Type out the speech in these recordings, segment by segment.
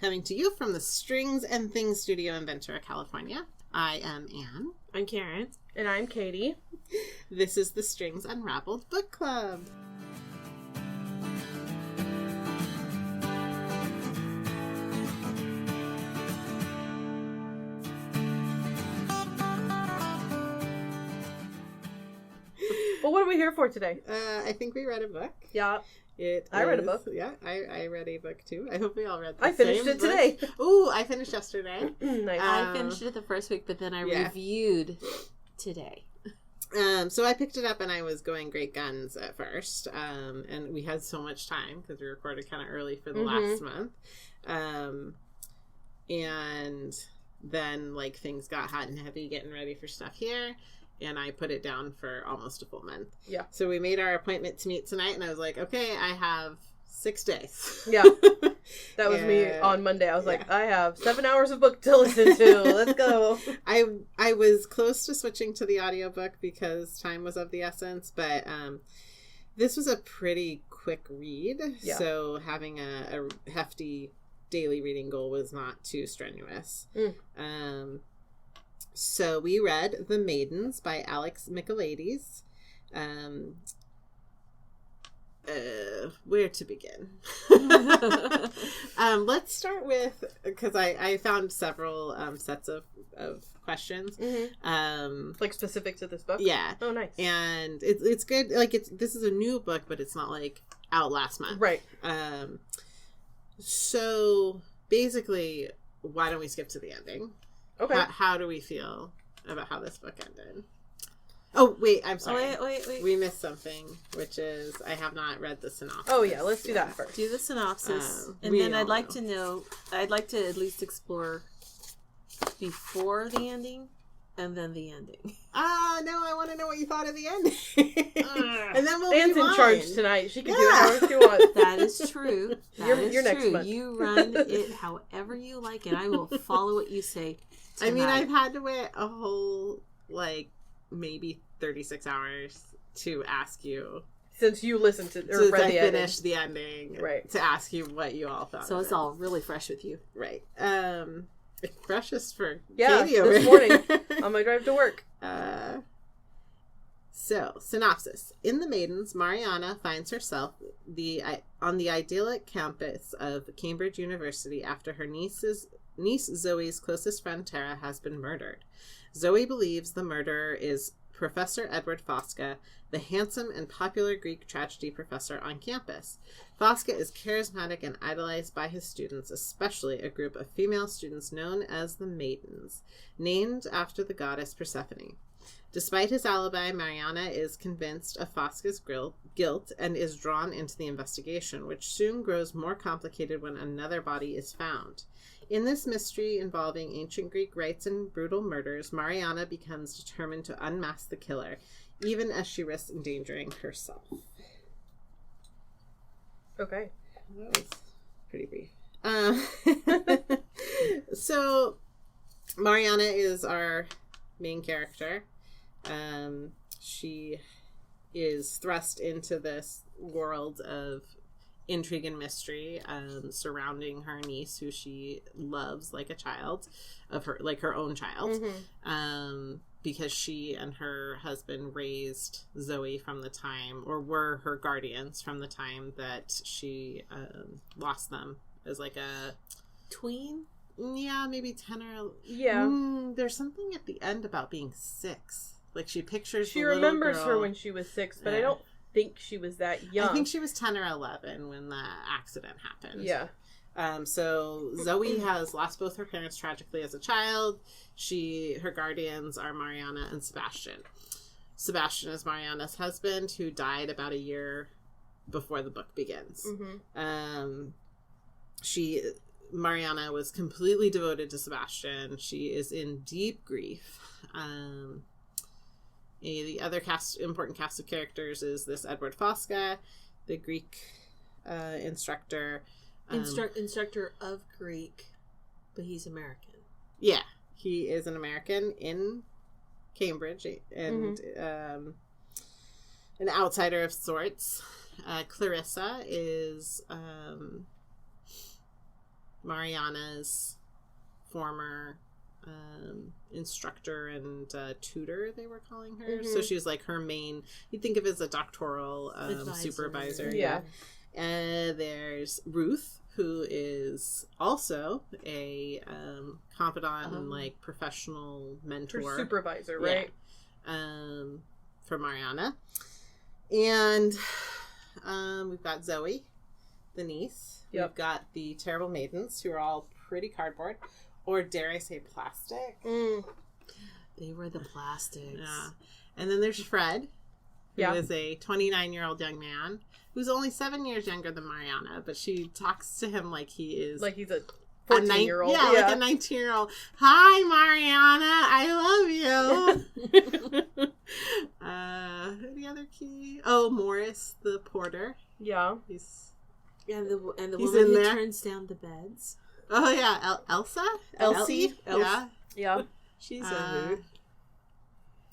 Coming to you from the Strings and Things studio in Ventura, California. I am Anne. I'm Karin. And I'm Kaity. This is the Strings Unraveled Book Club. Well, what are we here for today? I think we read a book. Yeah. I read a book. Yeah, I read a book too. I hope we all read the I finished same it today. Ooh, I finished yesterday. Nice. I finished it the first week, but then I reviewed today. So I picked it up and I was going great guns at first. And we had so much time because we recorded kind of early for the last month. And then like things got hot and heavy getting ready for stuff here. And I put it down for almost a full month. Yeah. So we made our appointment to meet tonight, and I was like, okay, I have 6 days. Yeah. That was me on Monday. I was like, I have 7 hours of book to listen to. Let's go. I was close to switching to the audiobook because time was of the essence, but this was a pretty quick read. Yeah. So having a hefty daily reading goal was not too strenuous. So we read The Maidens by Alex Michaelides. Where to begin? Let's start with, because I found several sets of questions. Like specific to this book? Yeah. Oh, nice. And it's good. Like this is a new book, but it's not like out last month. Right. So basically, why don't we skip to the ending? Okay. How do we feel about how this book ended? Oh, wait, I'm sorry. Wait. We missed something, which is I have not read the synopsis. Oh, yeah, let's do that first. Do the synopsis. And then I'd like to at least explore before the ending and then the ending. No, I want to know what you thought of the ending. And then we'll Anne's in charge tonight. She can do it however she wants. That is true. You're next month. You run it however you like, and I will follow what you say tonight. I mean, I've had to wait a whole, maybe 36 hours to ask you. Since you listened to or read the ending. Finished the ending. Right. To ask you what you all thought. So it's all really fresh with you. Right. Freshest for Katie over this morning on my drive to work. So, synopsis. In The Maidens, Mariana finds herself on the idyllic campus of Cambridge University after her niece Zoe's closest friend Tara has been murdered. Zoe believes the murderer is Professor Edward Fosca, the handsome and popular Greek tragedy professor on campus. Fosca is charismatic and idolized by his students, especially a group of female students known as the Maidens, named after the goddess Persephone. Despite his alibi, Mariana is convinced of Fosca's guilt and is drawn into the investigation, which soon grows more complicated when another body is found. In this mystery involving ancient Greek rites and brutal murders, Mariana becomes determined to unmask the killer, even as she risks endangering herself. Okay. That was pretty brief. So, Mariana is our main character. She is thrust into this world of intrigue and mystery surrounding her niece, who she loves like a child of her, like her own child, because she and her husband raised Zoe from the time, or were her guardians from the time that she lost them as like a tween. Yeah, maybe 10 or... Yeah. There's something at the end about being 6. Like, she pictures She the little remembers girl. her when she was 6, but I don't think she was that young. I think she was 10 or 11 when the accident happened. Yeah. So Zoe has lost both her parents tragically as a child. Her guardians are Mariana and Sebastian. Sebastian is Mariana's husband, who died about a year before the book begins. Mariana was completely devoted to Sebastian. She is in deep grief. The other important cast of characters is this Edward Fosca, the Greek instructor. Instructor of Greek, but he's American. Yeah, he is an American in Cambridge and an outsider of sorts. Clarissa is Mariana's former instructor and tutor, they were calling her. So she was like her main, you'd think of it as a doctoral supervisor. Yeah. There's Ruth, who is also a confidant and like professional mentor. Her supervisor, right? Yeah. For Mariana. And we've got Zoe, the niece. Yep. We've got the terrible maidens, who are all pretty cardboard. Or dare I say plastic? They were the plastics. Yeah. And then there's Fred, who is a 29-year-old young man who's only 7 years younger than Mariana, but she talks to him like he is... Like he's a 14-year-old. Yeah, like a 19-year-old. Hi, Mariana. I love you. Who the other key? Oh, Morris, the porter. Yeah. And the woman who turns down the beds. Oh, yeah. Elsa? Elsie? Yeah. Yeah. She's a mood.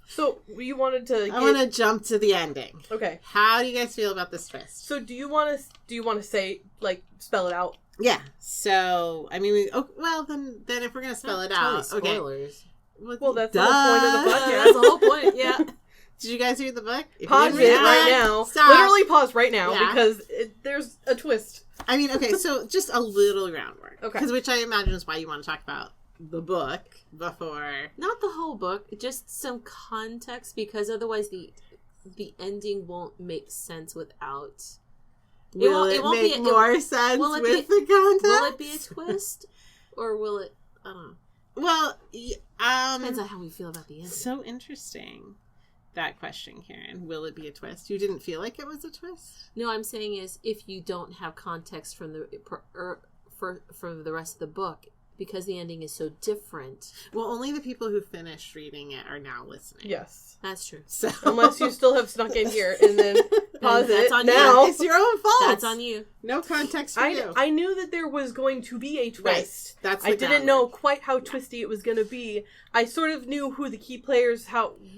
So, you wanted to... I want to jump to the ending. Okay. How do you guys feel about this twist? So, do you want to say, like, spell it out? Yeah. So, I mean, then if we're going to spell it out... Spoilers. Okay. Well, that's the whole point of the book. That's the whole point, yeah. Did you guys read the book? Pause it right now. Stop. Literally pause right now because there's a twist. I mean, okay, so just a little groundwork. Okay. Which I imagine is why you want to talk about the book before. Not the whole book, just some context, because otherwise the ending won't make sense without... Will it make more sense with the context? Will it be a twist? Or will it... I don't know. Well, depends on how we feel about the ending. So interesting, that question, Karin. Will it be a twist? You didn't feel like it was a twist? No, I'm saying is if you don't have context from the rest of the book, because the ending is so different. Well, only the people who finished reading it are now listening. Yes. That's true. So unless you still have snuck in here and then pause it on now. It's your own fault. That's on you. No context for you. I knew that there was going to be a twist. Right. That's I didn't know quite how twisty it was going to be. I sort of knew who the key players,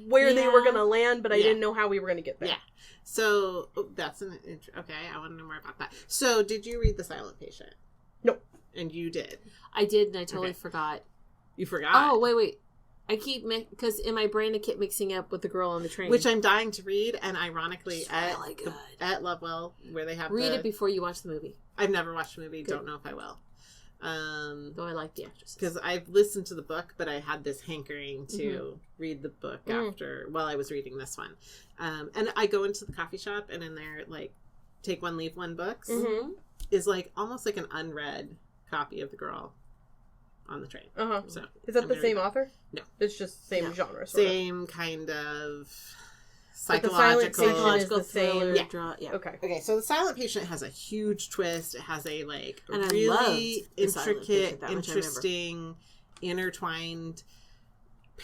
where they were going to land, but I didn't know how we were going to get there. Yeah. So, that's okay, I want to know more about that. So, did you read The Silent Patient? No. And you did? I did, and I totally forgot. You forgot? Oh, wait. I keep, because in my brain I kept mixing up with the girl on the train. Which I'm dying to read, and ironically, really good. At Lovewell, where they have Read it before you watch the movie. I've never watched the movie, Good. Don't know if I will. Though I like the actresses. Because I've listened to the book, but I had this hankering to read the book while I was reading this one. And I go into the coffee shop, and in there, like, take one, leave one books is like almost like an unread copy of The Girl on the Train. So is that the same author? No. It's just same genre. Same kind of psychological thriller. Yeah. Okay, so The Silent Patient has a huge twist. It has a and really intricate, Patient, interesting, intertwined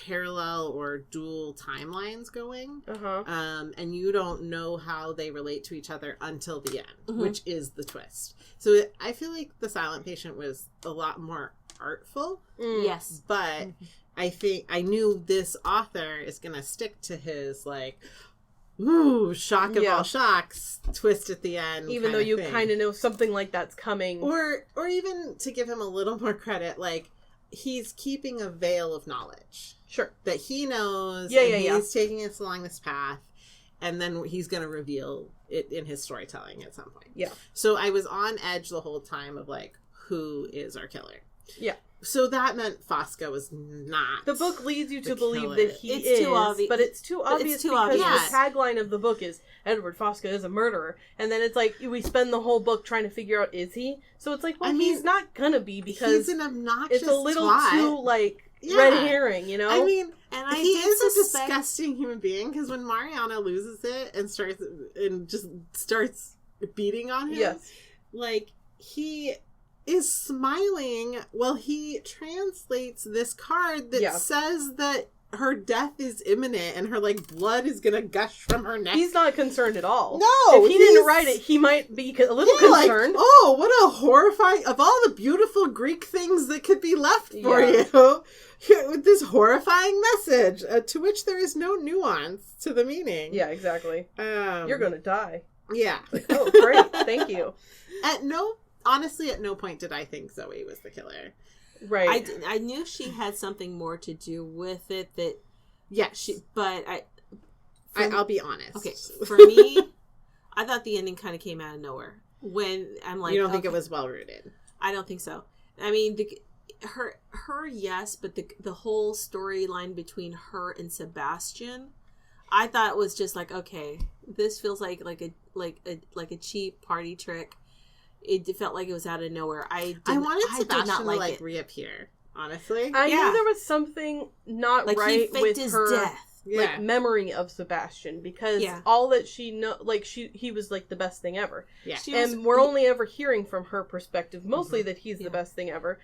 parallel or dual timelines going. And you don't know how they relate to each other until the end, which is the twist. So I feel like The Silent Patient was a lot more artful. Yes. But I think I knew this author is going to stick to his, like, ooh, shock of all shocks twist at the end. Even though you kind of know something like that's coming. Or even to give him a little more credit, like, he's keeping a veil of knowledge. Sure. That he knows, he's taking us along this path, and then he's going to reveal it in his storytelling at some point. Yeah. So I was on edge the whole time of, like, who is our killer? Yeah. So that meant Fosca was not. The book leads you to believe that he is, too obvious. but it's too obvious because the tagline of the book is Edward Fosca is a murderer, and then it's like we spend the whole book trying to figure out is he? So it's like, well, he's not gonna be because he's an obnoxious it's a little twat. Too like red herring, you know. I mean, and he is a disgusting human being because when Mariana loses it and starts beating on him, like he is smiling while he translates this card that says that her death is imminent and her, like, blood is gonna gush from her neck. He's not concerned at all. No! If he didn't write it, he might be a little concerned. Like, oh, what a horrifying... Of all the beautiful Greek things that could be left for you, with this horrifying message, to which there is no nuance to the meaning. Yeah, exactly. You're gonna die. Yeah. Oh, great. Thank you. At no honestly, at no point did I think Zoe was the killer. Right. I knew she had something more to do with it. But I'll be honest. Okay, for me, I thought the ending kind of came out of nowhere. When I'm like, you don't think it was well rooted? I don't think so. I mean, her yes, but the whole storyline between her and Sebastian, I thought was just like, okay, this feels like a cheap party trick. It felt like it was out of nowhere. I wanted Sebastian did not like to it. reappear. Honestly, I knew there was something not like right he faked with his her death. like memory of Sebastian, because all that she know, like he was like the best thing ever. Yeah, we're only ever hearing from her perspective, mostly that he's the best thing ever.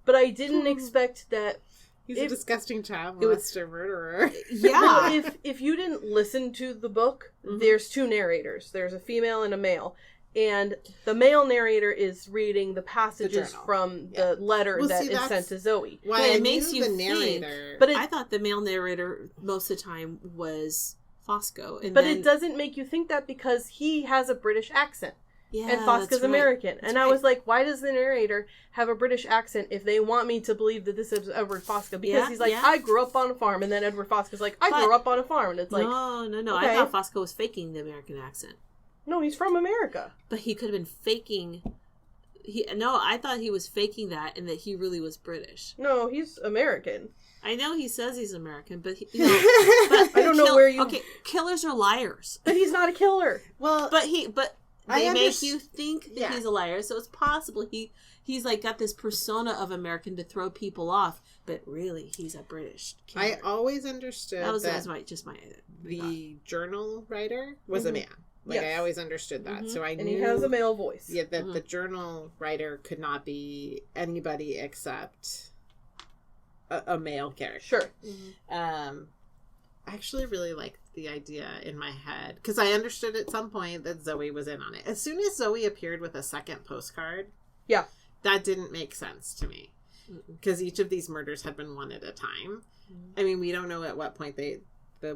But I didn't expect that. He's a disgusting child molester murderer. Yeah. Well, if you didn't listen to the book, there's two narrators. There's a female and a male. And the male narrator is reading the passages from the letter that is sent to Zoe. Why it makes you the narrator. But I thought the male narrator most of the time was Fosco. But it doesn't make you think that, because he has a British accent. Yeah, and Fosco's American. And I was like, why does the narrator have a British accent if they want me to believe that this is Edward Fosco? Because he's like, I grew up on a farm. And then Edward Fosco's like, I grew up on a farm. And it's like, no. Okay. I thought Fosco was faking the American accent. No, he's from America. But he could have been faking... I thought he was faking that and that he really was British. No, he's American. I know he says he's American, but... but I don't know where you... Okay, killers are liars. But he's not a killer. Well... But they make you think that he's a liar, so it's possible he's like got this persona of American to throw people off, but really he's a British killer. I always understood that the journal writer was a man. I always understood that. So I knew... And he has a male voice. Yeah, that the journal writer could not be anybody except a male character. Sure. I actually really liked the idea in my head, because I understood at some point that Zoe was in on it. As soon as Zoe appeared with a second postcard, that didn't make sense to me. Because each of these murders had been one at a time. I mean, we don't know at what point the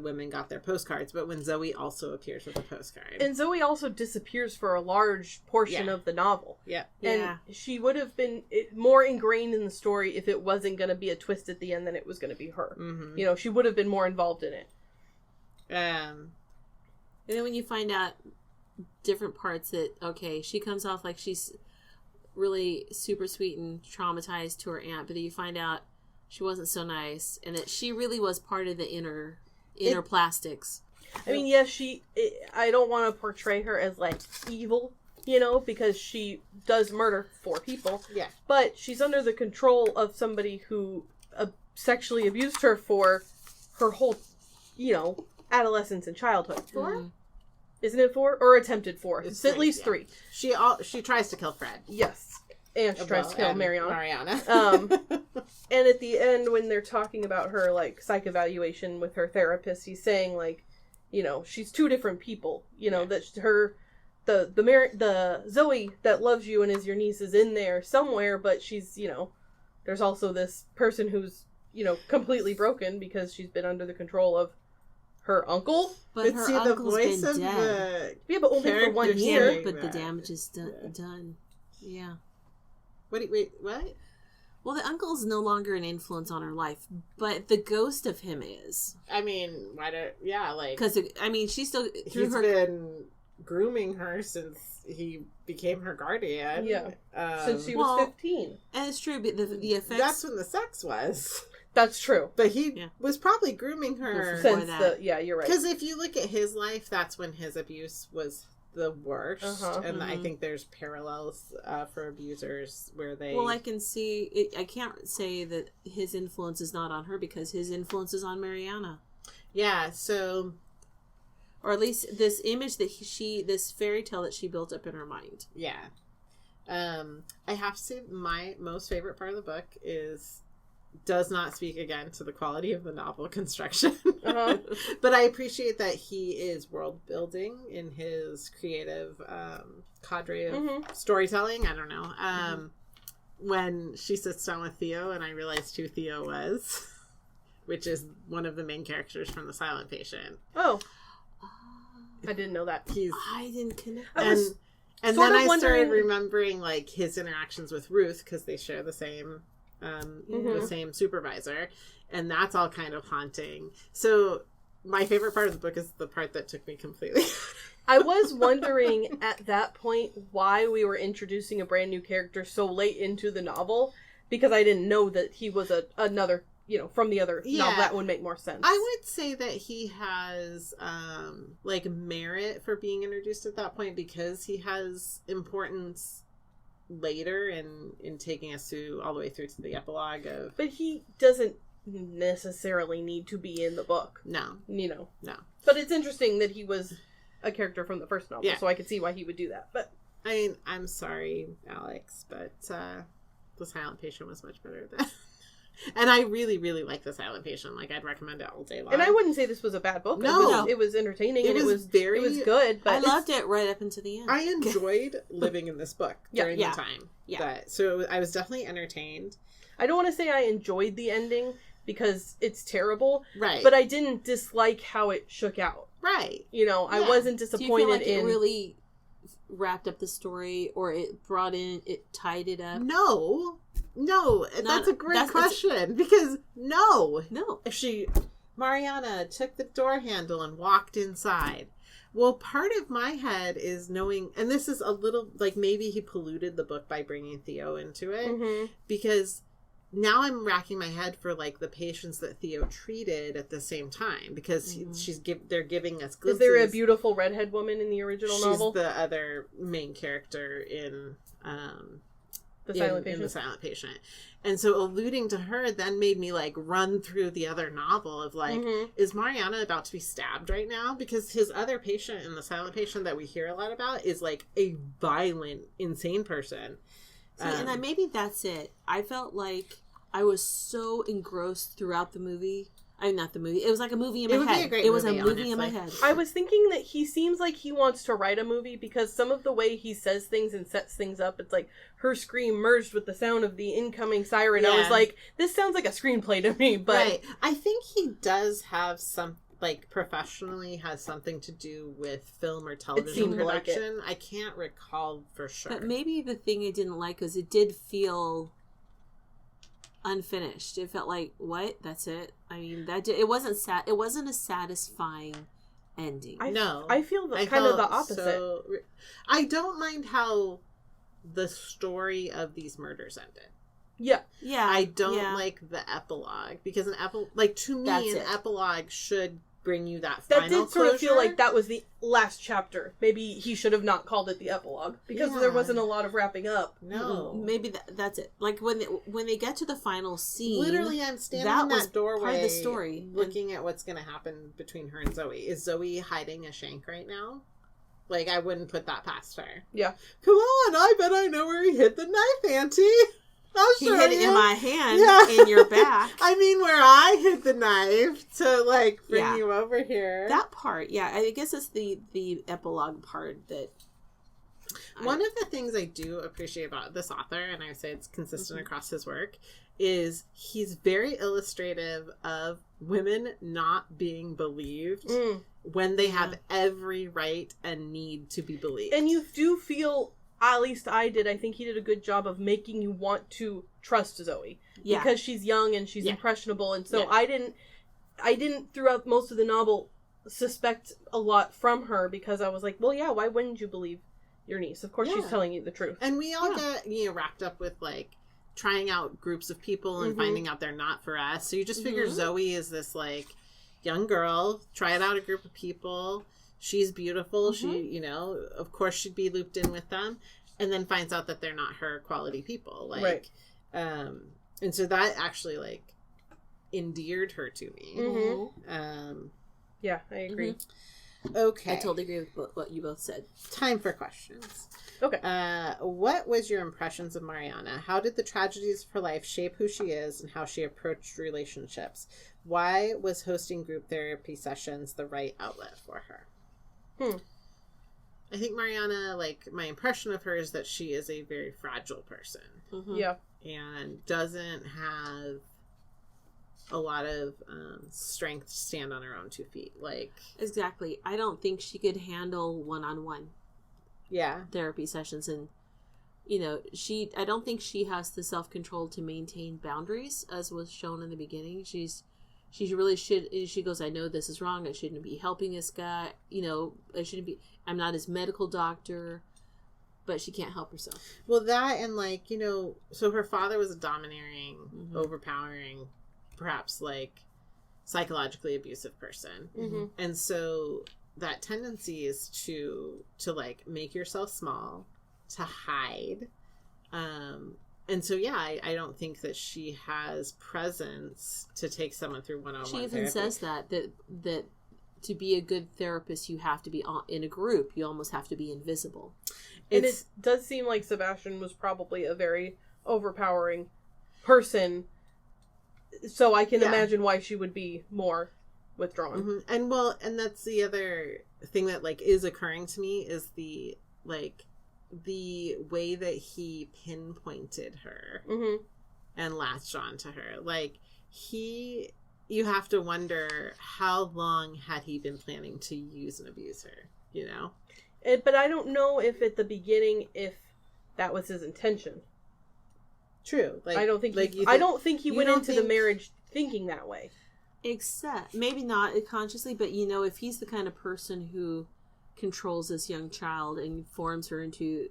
women got their postcards, but when Zoe also appears with a postcard. And Zoe also disappears for a large portion of the novel. Yeah. And she would have been more ingrained in the story if it wasn't going to be a twist at the end than it was going to be her. You know, she would have been more involved in it. And then when you find out different parts that, okay, she comes off like she's really super sweet and traumatized to her aunt, but then you find out she wasn't so nice, and that she really was part of the inner plastics. I mean, yes, I don't want to portray her as, like, evil, you know, because she does murder 4 people. Yeah. But she's under the control of somebody who sexually abused her for her whole, you know, adolescence and childhood. 4? Isn't it 4? Or attempted 4. It's at least 3. She tries to kill Fred. Yes. And she tries to kill Mariana. And at the end, when they're talking about her, like, psych evaluation with her therapist, he's saying, like, you know, she's 2 different people. You know, that the Zoe that loves you and is your niece is in there somewhere, but she's, you know, there's also this person who's, you know, completely broken because she's been under the control of her uncle. But her uncle's been dead. Yeah, but only for 1 year. Yeah, but the damage is done. Yeah. Wait, what? Well, the uncle's no longer an influence on her life, but the ghost of him is. I mean, because I mean, she's still been grooming her since he became her guardian. Yeah, since she was 15. And it's true, but the effects. That's when the sex was. That's true, but he was probably grooming her since you're right. Because if you look at his life, that's when his abuse was the worst, and I think there's parallels for abusers where they... Well, I can see it. I can't say that his influence is not on her, because his influence is on Mariana. Yeah, so... Or at least this image that this fairy tale that she built up in her mind. Yeah. I have to say my most favorite part of the book does not speak again to the quality of the novel construction. But I appreciate that he is world building in his creative cadre of storytelling. I don't know. When she sits down with Theo and I realized who Theo was, which is one of the main characters from The Silent Patient. Oh. I didn't know that. I didn't connect. And then I started remembering, like, his interactions with Ruth, because they share the same supervisor, and that's all kind of haunting. So my favorite part of the book is the part that took me completely I was wondering at that point why we were introducing a brand new character so late into the novel, because I didn't know that he was another, from the other novel. That would make more sense. I would say that he has, merit for being introduced at that point, because he has importance later in taking us all the way through to the epilogue of... But he doesn't necessarily need to be in the book. No. No. But it's interesting that he was a character from the first novel, so I could see why he would do that. But I mean, I'm sorry, Alex, but The Silent Patient was much better than... And I really, really like The Silent Patient. Like, I'd recommend it all day long. And I wouldn't say this was a bad book. No. It was entertaining, and it was good. But I loved it right up until the end. I enjoyed living in this book during the time. Yeah. So I was definitely entertained. I don't want to say I enjoyed the ending, because it's terrible. Right. But I didn't dislike how it shook out. Right. I wasn't disappointed. Do you feel like it really wrapped up the story, or it tied it up? No, that's a great question, because no. If Mariana took the door handle and walked inside. Well, part of my head is knowing, and this is a little, like, maybe he polluted the book by bringing Theo into it, because now I'm racking my head for, like, the patients that Theo treated at the same time, because they're giving us glimpses. Is there a beautiful redhead woman in the original novel? She's the other main character in The Silent Patient. And so alluding to her then made me, like, run through the other novel of, like, is Mariana about to be stabbed right now? Because his other patient in The Silent Patient that we hear a lot about is, like, a violent, insane person. See, and maybe that's it. I felt like I was so engrossed throughout the movie. I mean, not the movie. It was like a movie in my head. It was a movie in my head. I was thinking that he seems like he wants to write a movie, because some of the way he says things and sets things up, it's like her scream merged with the sound of the incoming siren. I was like, this sounds like a screenplay to me. But right. I think he does have some, like, professionally has something to do with film or television production. I can't recall for sure. But maybe the thing I didn't like was it did feel unfinished. It felt like, what? That's it? I mean, it wasn't it wasn't a satisfying ending. I feel kind of the opposite. I don't mind how the story of these murders ended. Yeah. I don't like the epilogue, because to me, an epilogue should bring you that final That did sort closure. of feel like that was the last chapter. Maybe he should have not called it the epilogue, because there wasn't a lot of wrapping up. No. Maybe that's it. Like, when they get to the final scene, literally, I'm standing in that doorway part of the story, looking at what's going to happen between her and Zoe. Is Zoe hiding a shank right now? Like, I wouldn't put that past her. Yeah. Come on, I bet I know where he hid the knife, Auntie. He hid it in my hand, in your back. I mean, where I hid the knife to, like, bring you over here. That part, I guess it's the epilogue part that... One of the things I do appreciate about this author, and I would say it's consistent across his work, is he's very illustrative of women not being believed when they have every right and need to be believed. And you do feel... At least I did. I think he did a good job of making you want to trust Zoe. Yeah. Because she's young and she's impressionable. And so I didn't throughout most of the novel suspect a lot from her, because I was like, well, yeah, why wouldn't you believe your niece? Of course she's telling you the truth. And we all get, wrapped up with, like, trying out groups of people and finding out they're not for us. So you just figure Zoe is this, like, young girl, trying out a group of people. She's beautiful. She, of course she'd be looped in with them, and then finds out that they're not her quality people. Like, and so that actually, like, endeared her to me. Yeah, I agree. Okay. I totally agree with what you both said. Time for questions. Okay. What was your impressions of Mariana? How did the tragedies of her life shape who she is and how she approached relationships? Why was hosting group therapy sessions the right outlet for her? I think Mariana, like, my impression of her is that she is a very fragile person. Yeah. And doesn't have a lot of strength to stand on her own 2 feet. Like, exactly. I don't think she could handle one-on-one. therapy sessions, and I don't think she has the self-control to maintain boundaries, as was shown in the beginning. She really should. She goes, I know this is wrong. I shouldn't be helping this guy. I'm not his medical doctor, but she can't help herself. Well, that, and so her father was a domineering, overpowering, perhaps psychologically abusive person. Mm-hmm. And so that tendency is to make yourself small, to hide. And so, I don't think that she has presence to take someone through one-on-one She even therapy. says that to be a good therapist, you have to be in a group. You almost have to be invisible. And it does seem like Sebastian was probably a very overpowering person, so I can imagine why she would be more withdrawn. Mm-hmm. And that's the other thing that is occurring to me is the way that he pinpointed her and latched on to her. You have to wonder how long had he been planning to use and abuse her, But I don't know if at the beginning, if that was his intention. True. I don't think he went into the marriage thinking that way. Except, maybe not consciously, but if he's the kind of person who controls this young child and forms her into,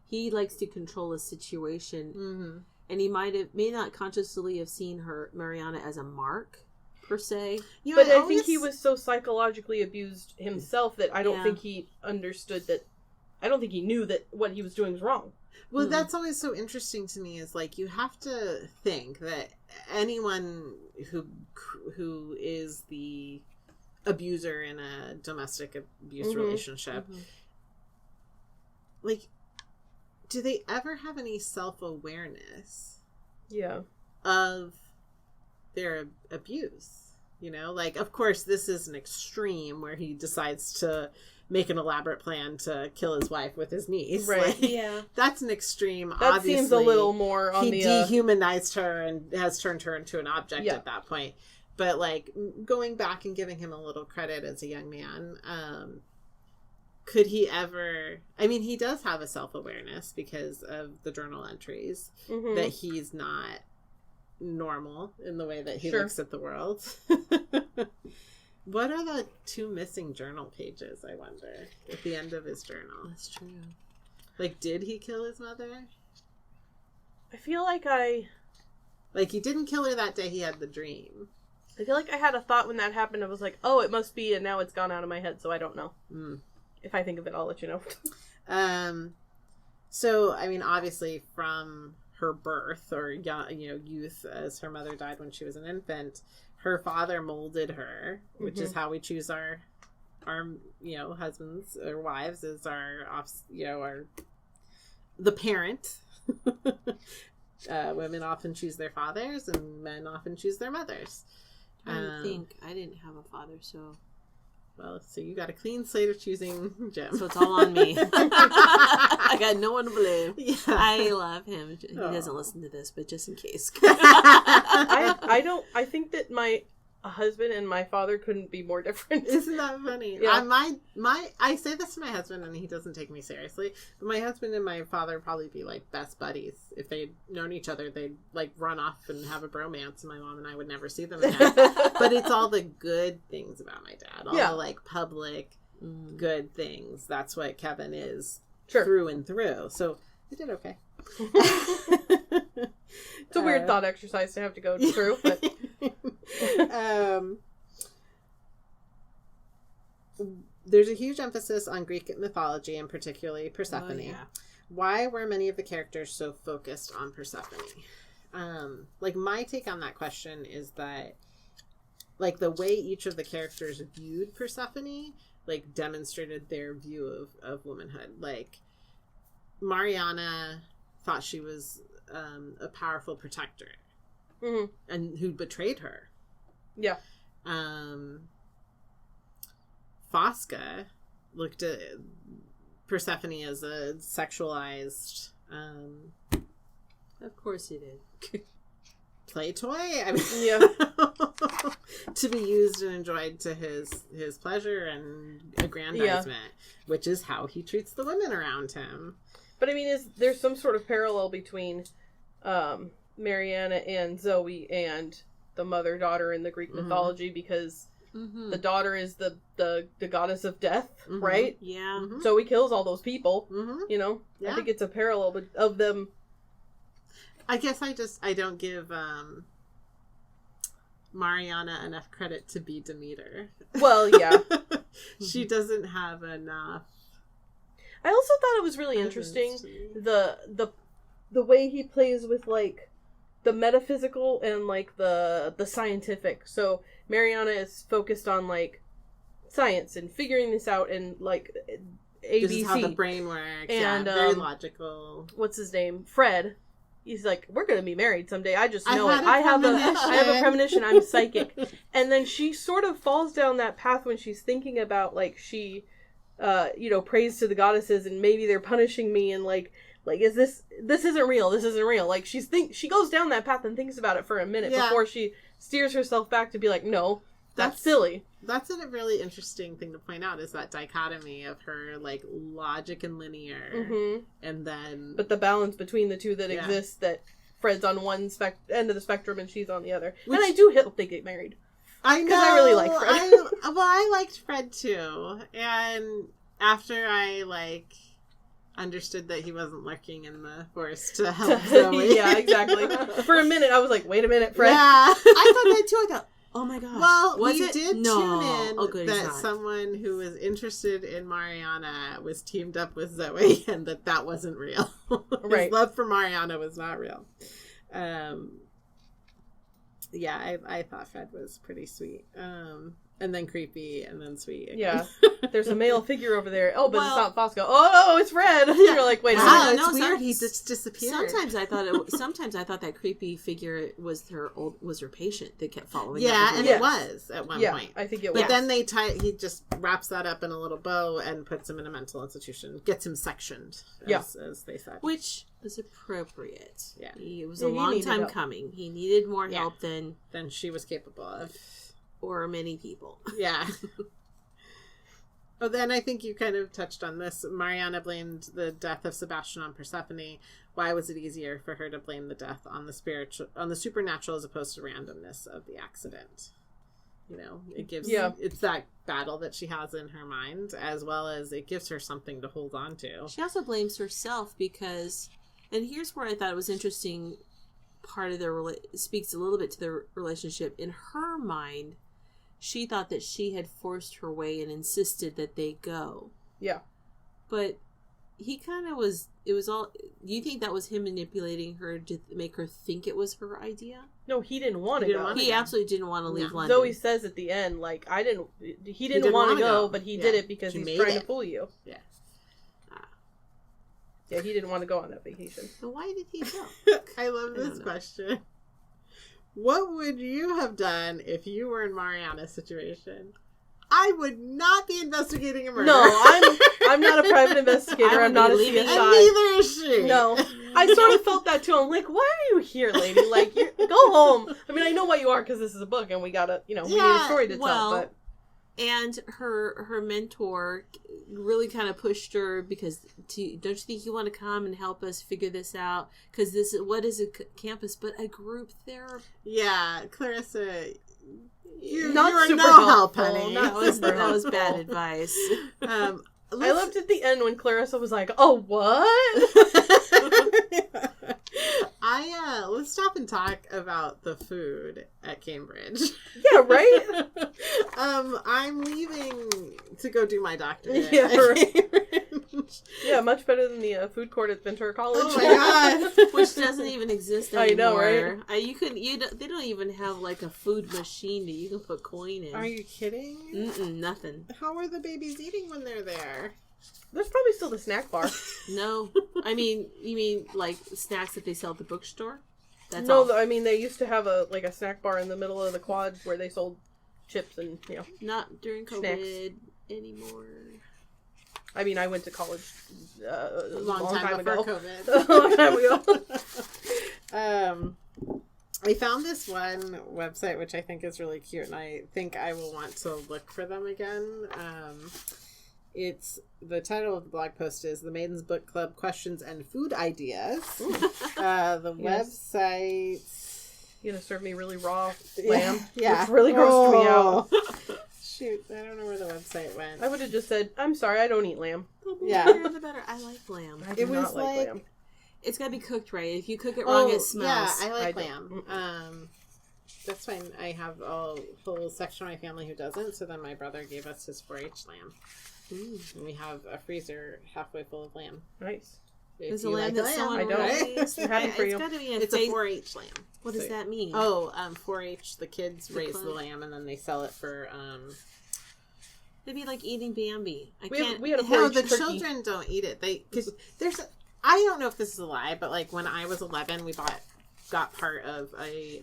he likes to control a situation, and he may not consciously have seen Mariana as a mark per se. But I think he was so psychologically abused himself that I don't think he understood that. I don't think he knew that what he was doing was wrong. Well, that's always so interesting to me is you have to think that anyone who is the abuser in a domestic abuse relationship, do they ever have any self-awareness of their abuse? Of course, this is an extreme where he decides to make an elaborate plan to kill his wife with his niece. Right. That's an extreme. That obviously, seems a little more on he dehumanized her and has turned her into an object at that point. But going back and giving him a little credit as a young man, could he ever? I mean, he does have a self-awareness because of the journal entries that he's not normal in the way that he looks at the world. What are the 2 missing journal pages, I wonder, at the end of his journal? That's true. Did he kill his mother? I feel like he didn't kill her that day he had the dream. I feel like I had a thought when that happened. I was like, oh, it must be, and now it's gone out of my head, so I don't know. If I think of it, I'll let you know. So, I mean, obviously, from her birth or youth, as her mother died when she was an infant, her father molded her, which is how we choose our husbands or wives as the parent. Women often choose their fathers, and men often choose their mothers. I think I didn't have a father, so. Well, so you got a clean slate of choosing Jim. So it's all on me. I got no one to blame. Yeah. I love him. He doesn't listen to this, but just in case. I think that my husband and my father couldn't be more different. Isn't that funny? Yeah. I say this to my husband and he doesn't take me seriously, but my husband and my father would probably be best buddies. If they'd known each other, they'd run off and have a bromance, and my mom and I would never see them again. But it's all the good things about my dad, all the public good things. That's what Kevin is through and through. So he did okay. It's a weird thought exercise to have to go through, but there's a huge emphasis on Greek mythology and particularly Persephone. Oh, yeah. Why were many of the characters so focused on Persephone? My take on that question is that the way each of the characters viewed Persephone demonstrated their view of womanhood. Mariana thought she was a powerful protector and who betrayed her. Yeah. Fosca looked at Persephone as a sexualized of course he did. play toy. I mean, Yeah. to be used and enjoyed to his pleasure and aggrandizement, which is how he treats the women around him. But I mean, there's some sort of parallel between Mariana and Zoe and the mother-daughter in the Greek mythology, because the daughter is the goddess of death, right? Yeah. Zoe kills all those people, you know? Yeah. I think it's a parallel of them. I guess I don't give Mariana enough credit to be Demeter. Well, yeah. She doesn't have enough. I also thought it was really interesting the way he plays with, like, the metaphysical and, like, the scientific. So Mariana is focused on, like, science and figuring this out and, like, ABC. This is how the brain works. And very logical. What's his name? Fred. He's like, we're going to be married someday. I just know it. I have a premonition. I'm psychic. And then she sort of falls down that path when she's thinking about, like, she, prays to the goddesses and maybe they're punishing me and, like, is this isn't real. This isn't real. Like, she goes down that path and thinks about it for a minute before she steers herself back to be like, no, that's silly. That's a really interesting thing to point out, is that dichotomy of her, like, logic and linear, and then... But the balance between the two that exists, that Fred's on one end of the spectrum and she's on the other. And I do hope they get married. I know! Because I really like Fred. I liked Fred, too. And after I, like, understood that he wasn't lurking in the forest to help Zoe. Yeah, exactly. For a minute, I was like, wait a minute, Fred. Yeah. I thought that, too. I thought... Oh my gosh. Well, was we it? did No. tune in that someone who was interested in Mariana was teamed up with Zoe, and that wasn't real. Right. His love for Mariana was not real. Yeah, I thought Fred was pretty sweet. And then creepy, and then sweet again. Yeah. There's a male figure over there. Oh, but it's not Fosco. Oh, it's Fred. You're like, wait a Wow, minute. it's weird. He just disappeared. Sometimes I thought that creepy figure was her patient that kept following. Yeah, and it was at one point. I think it was. But then he just wraps that up in a little bow and puts him in a mental institution. Gets him sectioned, as they said. Which was appropriate. Yeah. It was a long time coming. He needed more help than she was capable of. Or many people. Yeah. Well, then I think you kind of touched on this. Mariana blamed the death of Sebastian on Persephone. Why was it easier for her to blame the death on the supernatural as opposed to randomness of the accident? You know, it gives it's that battle that she has in her mind, as well as it gives her something to hold on to. She also blames herself because, and here's where I thought it was interesting. Part of their speaks a little bit to their relationship. In her mind, she thought that she had forced her way and insisted that they go. Yeah. But he kind of was, it was all, do you think that was him manipulating her to make her think it was her idea? No, he didn't want to go. He absolutely didn't want to leave London. Zoe says at the end, like, he didn't want to go, but he did it because he's trying to fool you. Yeah. Yeah, he didn't want to go on that vacation. So why did he go? I love this question. What would you have done if you were in Mariana's situation? I would not be investigating a murder. No, I'm not a private investigator. I'm not a CSI. And neither is she. No. I sort of felt that too. I'm like, why are you here, lady? Like, go home. I mean, I know why you are because this is a book and we gotta, we need a story to tell. But and her mentor really kind of pushed her because don't you think you want to come and help us figure this out? Because what is a campus but a group therapy? Yeah, Clarissa, you're not super no help, helpful, honey. that was bad advice. I loved at the end when Clarissa was like, "Oh, what?" Let's stop and talk about the food at Cambridge. Yeah, right? I'm leaving to go do my doctorate. Yeah, right. Yeah, much better than the food court at Ventura College. Oh my god, which doesn't even exist anymore. I know, right? They don't even have like a food machine that you can put coin in. Are you kidding? Nothing. How are the babies eating when they're there? There's probably still the snack bar. No. I mean, you mean like snacks that they sell at the bookstore? That's no, all. I mean, they used to have a snack bar in the middle of the quad where they sold chips and, Not during COVID snacks anymore. I mean, I went to college a long time before ago. COVID. A long time ago. I found this one website which I think is really cute, and I think I will want to look for them again. It's the title of the blog post is "The Maidens Book Club Questions and Food Ideas." The website. You're gonna serve me really raw lamb? Yeah, which really grossed me out. Shoot, I don't know where the website went. I would have just said, "I'm sorry, I don't eat lamb." Yeah, the better. I like lamb. I do not like lamb. It's gotta be cooked right. If you cook it wrong, it smells. Yeah, I like lamb. That's fine. I have a whole section of my family who doesn't. So then my brother gave us his 4-H lamb. And we have a freezer halfway full of lamb. Nice. There's a lamb that's so I don't. I'm happy for you. It's a 4-H lamb. What does that mean? 4-H. The kids raise the lamb and then they sell it for. It'd be like eating Bambi. We had a 4-H the turkey. children don't eat it. Because there's. I don't know if this is a lie, but like when I was 11, we got part of a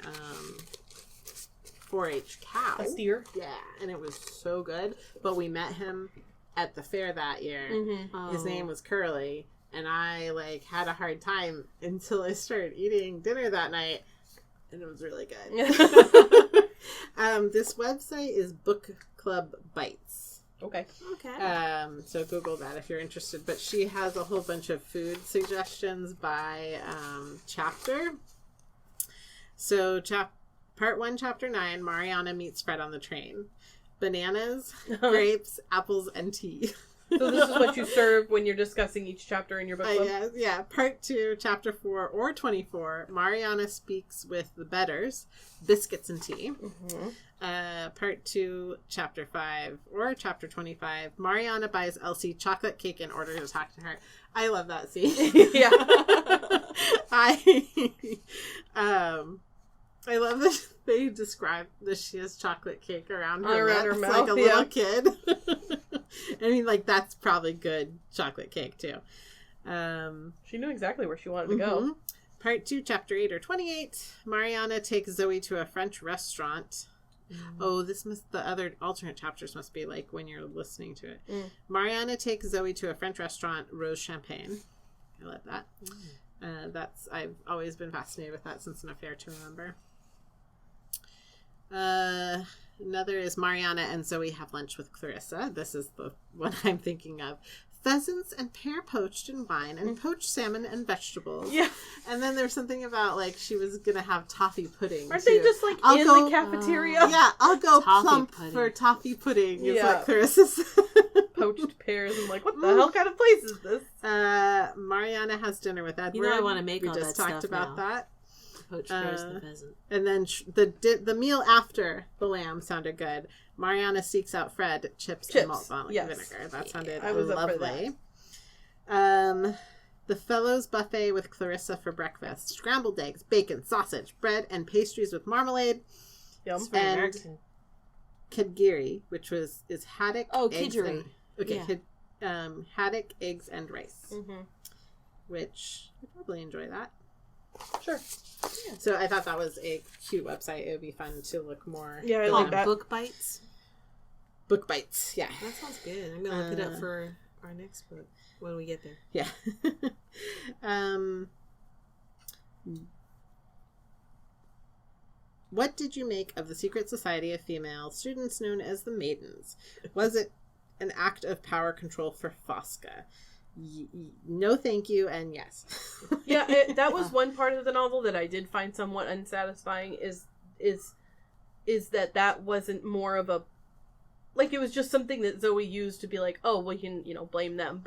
4-H cow. A steer? Yeah, and it was so good. But we met him at the fair that year. His name was Curly, and I like had a hard time until I started eating dinner that night, and it was really good. This website is Book Club Bites. Okay. So Google that if you're interested. But she has a whole bunch of food suggestions by chapter. So part 1, chapter 9, Mariana meets Fred on the train. Bananas, grapes, apples, and tea. So this is what you serve when you're discussing each chapter in your book club? Yeah. Part 2, chapter 4 or 24, Mariana speaks with the betters, biscuits and tea. Part 2, chapter 5 or chapter 25, Mariana buys Elsie chocolate cake in order to talk to her. I love that scene. Yeah. I love that they describe that she has chocolate cake around her lips, mouth, like a little kid. I mean, like, that's probably good chocolate cake, too. She knew exactly where she wanted to go. Part 2, chapter 8 or 28, Mariana takes Zoe to a French restaurant. The other alternate chapters must be, like, when you're listening to it. Mariana takes Zoe to a French restaurant, Rose Champagne. I love that. I've always been fascinated with that since An Affair to Remember. Another is Mariana and Zoe have lunch with Clarissa. This is the one I'm thinking of. Pheasants and pear poached in wine and poached salmon and vegetables. Yeah. And then there's something about, like, she was going to have toffee pudding. Aren't they just, like, the cafeteria? Yeah, I'll go plump for toffee pudding, is what Clarissa said. Poached pears. I'm like, what the hell kind of place is this? Mariana has dinner with Edward. You know I want to make all that stuff. stuff We just talked about now. that. Poached pears and the pheasant. And then the meal after the lamb sounded good. Mariana seeks out Fred, chips and malt vinegar. That sounded lovely. The fellows buffet with Clarissa for breakfast. Scrambled eggs, bacon, sausage, bread, and pastries with marmalade. Yum. And kadgiri, which is haddock. Kidgeri. Haddock, eggs, and rice. Which I probably enjoy that. Sure. Yeah. So I thought that was a cute website. It would be fun to look more. Yeah, I like that. Book Bites? Book Bites, yeah. That sounds good. I'm going to look it up for our next book when we get there. Yeah. What did you make of the secret society of female students known as the Maidens? Was it an act of power control for Fosca? No, thank you, and yes. Yeah, that was one part of the novel that I did find somewhat unsatisfying. Is that wasn't more of a, like, it was just something that Zoe used to be like, oh, well, you can blame them,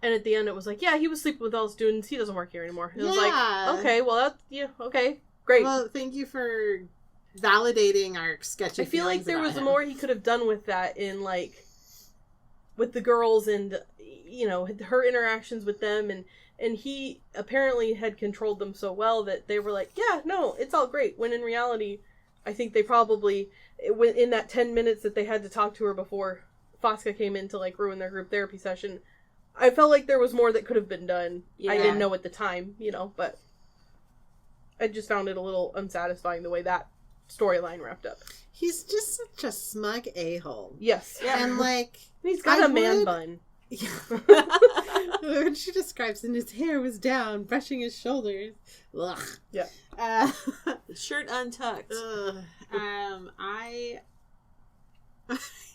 and at the end it was like, yeah, he was sleeping with all the students. He doesn't work here anymore. It was like, okay, well, okay, great. Well, thank you for validating our sketchy. I feel like there was more he could have done with that in, like, with the girls and her interactions with them, and he apparently had controlled them so well that they were like, yeah, no, it's all great, when in reality I think they probably, in that 10 minutes that they had to talk to her before Fosca came in to, like, ruin their group therapy session, I felt like there was more that could have been done. Yeah. I didn't know at the time, but I just found it a little unsatisfying the way that storyline wrapped up. He's just such a smug a-hole. Yes. Yeah. And, like, he's got a man bun. Yeah. When she describes, and his hair was down, brushing his shoulders. Ugh. Yeah. Shirt untucked.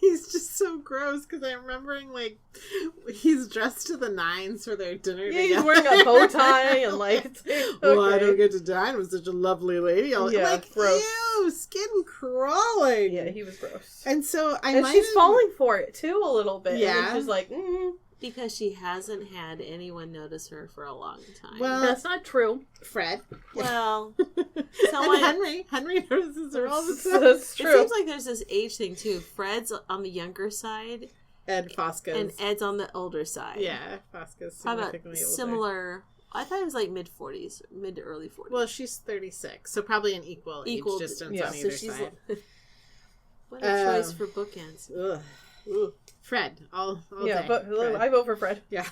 He's just so gross because I'm remembering like he's dressed to the nines for their dinner. Yeah, he's wearing a bow tie and like. Okay. Well, I don't get to dine with such a lovely lady. Like, gross. Ew, skin crawling. Yeah, he was gross. And so she's falling for it too a little bit. Yeah, and she's like, because she hasn't had anyone notice her for a long time. Well, that's not true. Fred. Well, and Henry notices her all the time. That's true. It seems like there's this age thing too. Fred's on the younger side, and Fosca's, and Ed's on the older side. Yeah, Fosca's significantly older. Similar. I thought it was like mid to early 40s. Well, she's 36, so probably an equal age distance on either side. What a choice for bookends. Ugh. Ooh. Fred, all yeah, day. But Fred. I vote for Fred. Yeah.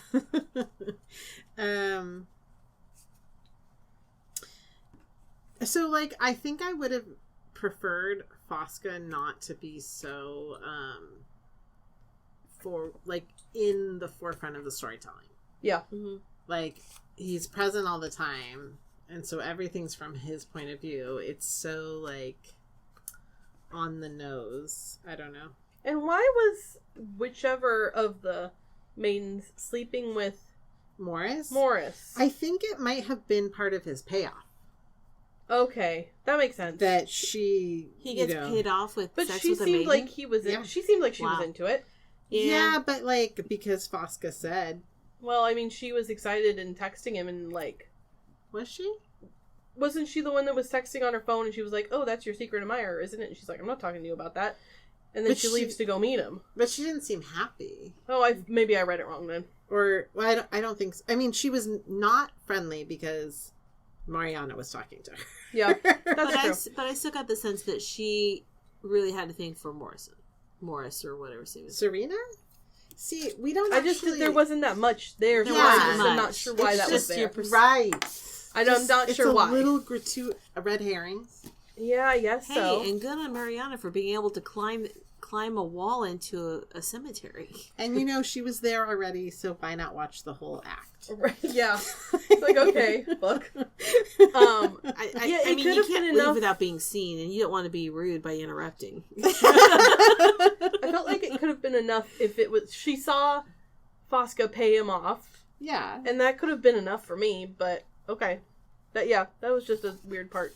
So, like, I think I would have preferred Fosca not to be so, in the forefront of the storytelling. Yeah. Mm-hmm. Like, he's present all the time, and so everything's from his point of view. It's so, like, on the nose. I don't know. And why was whichever of the maidens sleeping with Morris? Morris. I think it might have been part of his payoff. Okay, that makes sense. That he gets paid off with but sex she with a seemed maiden? like he was. She seemed like she was Wow. into it. Yeah, but like because Fosca said. Well, I mean, she was excited and texting him, and like, Was she? Wasn't she the one that was texting on her phone, and she was like, "Oh, that's your secret admirer, isn't it?" And she's like, "I'm not talking to you about that." And then she leaves to go meet him. But she didn't seem happy. Oh, maybe I read it wrong then. Or well, I don't think so. I mean, she was not friendly because Mariana was talking to her. Yeah, that's true. But I still got the sense that she really had a thing for Morris or whatever his name is. Serena? See, we don't. There wasn't that much there. So I'm not sure why that was there. Right. I'm not sure why. It's a little a red herring. Yeah, I guess so. And good on Mariana for being able to climb a wall into a cemetery. And she was there already, so why not watch the whole act? Right, yeah. It's like, okay, look. I mean, you can't leave without being seen, and you don't want to be rude by interrupting. I felt like it could have been enough if it was she saw Fosca pay him off. Yeah. And that could have been enough for me, but okay. That was just a weird part.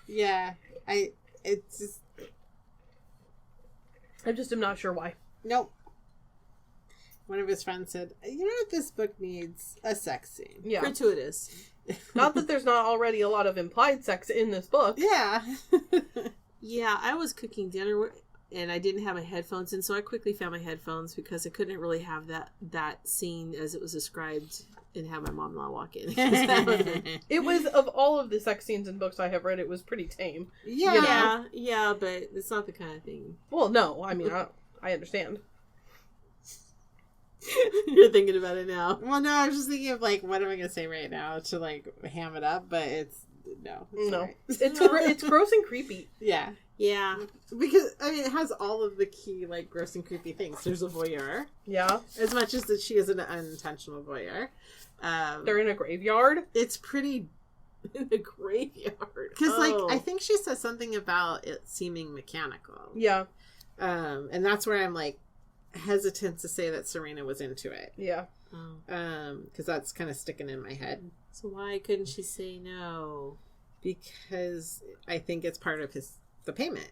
Yeah. I just am not sure why. Nope. One of his friends said, "You know what this book needs? A sex scene." Yeah. Gratuitous. Not that there's not already a lot of implied sex in this book. Yeah. Yeah, I was cooking dinner and I didn't have my headphones in, so I quickly found my headphones because I couldn't really have that scene as it was described and have my mom-in-law walk in. It was, of all of the sex scenes in books I have read, it was pretty tame. Yeah. Yeah, but it's not the kind of thing. Well, no, I mean, I understand. You're thinking about it now. Well, no, I was just thinking of, like, what am I going to say right now to, like, ham it up, but it's right. It's gross and creepy. Yeah. Yeah. Because, I mean, it has all of the key, like, gross and creepy things. There's a voyeur. Yeah. As much as that she is an unintentional voyeur. They're in a graveyard? It's pretty... In a graveyard. Because, like, I think she says something about it seeming mechanical. Yeah. And that's where I'm, like, hesitant to say that Serena was into it. Yeah. Because that's kind of sticking in my head. So why couldn't she say no? Because I think it's part of the payment.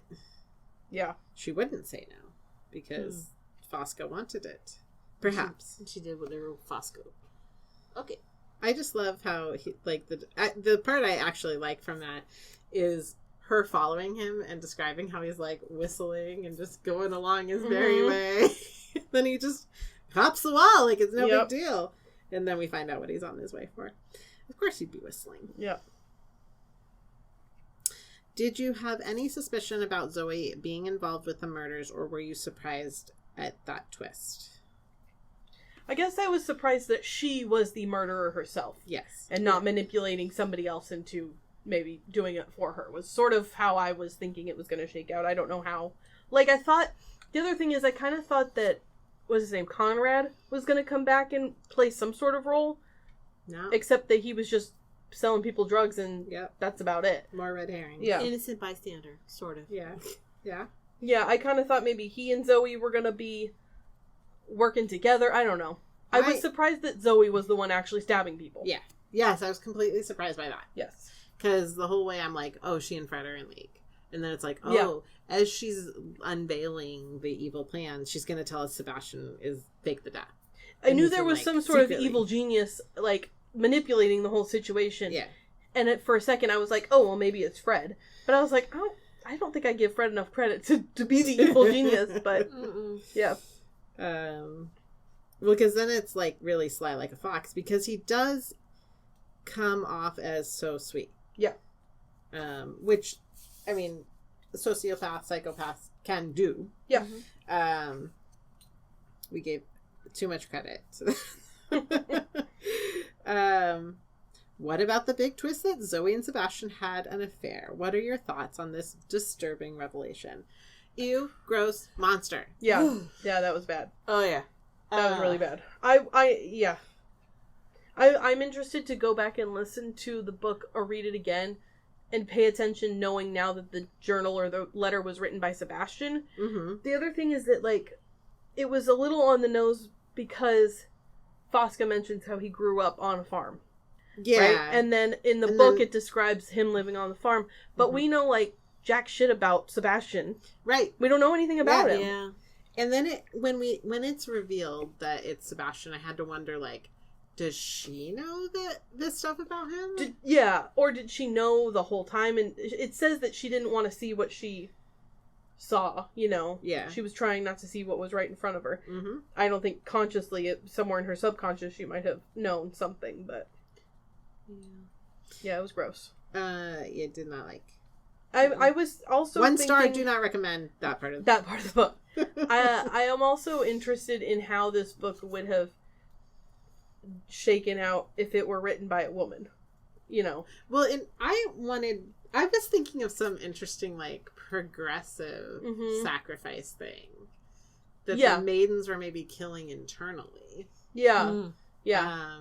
Yeah. She wouldn't say no because Fosca wanted it. Perhaps. She did whatever Fosca. Okay. I just love how he, like, the part I actually like from that is her following him and describing how he's, like, whistling and just going along his merry way. Then he just hops the wall like it's no big deal. And then we find out what he's on his way for. Of course he'd be whistling. Yeah. Did you have any suspicion about Zoe being involved with the murders, or were you surprised at that twist? I guess I was surprised that she was the murderer herself. Yes. And not manipulating somebody else into maybe doing it for her was sort of how I was thinking it was going to shake out. I don't know how. Like, I thought... The other thing is I kind of thought that, what's his name, Conrad was going to come back and play some sort of role. No. Except that he was just selling people drugs, and that's about it. More red herrings. Yeah. Innocent bystander, sort of. Yeah. Yeah. Yeah, I kind of thought maybe he and Zoe were going to be working together. I don't know. I was surprised that Zoe was the one actually stabbing people. Yeah. Yes, I was completely surprised by that. Yes. Because the whole way I'm like, oh, she and Fred are in league. And then it's like, oh, as she's unveiling the evil plan, she's going to tell us Sebastian is fake the death. I knew there was some sort of evil genius, like, manipulating the whole situation. Yeah. And for a second I was like, oh, well, maybe it's Fred. But I was like, oh, I don't think I give Fred enough credit to be the evil genius, but yeah. Well, because then it's like really sly like a fox, because he does come off as so sweet. Yeah. Which, I mean, sociopaths, psychopaths can do. Yeah. We gave too much credit. What about the big twist that Zoe and Sebastian had an affair? What are your thoughts on this disturbing revelation? Ew, gross, monster. Yeah. Yeah, that was bad. Oh, yeah. That was really bad. I'm interested to go back and listen to the book or read it again and pay attention, knowing now that the journal or the letter was written by Sebastian. Mm-hmm. The other thing is that, like, it was a little on the nose because Fosca mentions how he grew up on a farm. Yeah. Right? And then in the book it describes him living on the farm. But we know, like, jack shit about Sebastian. Right. We don't know anything about him. Yeah. And then when it's revealed that it's Sebastian, I had to wonder, like, does she know this stuff about him? Or did she know the whole time? And it says that she didn't want to see what she saw, you know? Yeah. She was trying not to see what was right in front of her. Mm-hmm. I don't think consciously, somewhere in her subconscious, she might have known something, but... Yeah, it was gross. It did not like... I was also One star, do not recommend that part of the book. I am also interested in how this book would have shaken out if it were written by a woman. You know. Well, I was thinking of some interesting, like, progressive sacrifice thing. That the maidens were maybe killing internally. Yeah. Yeah.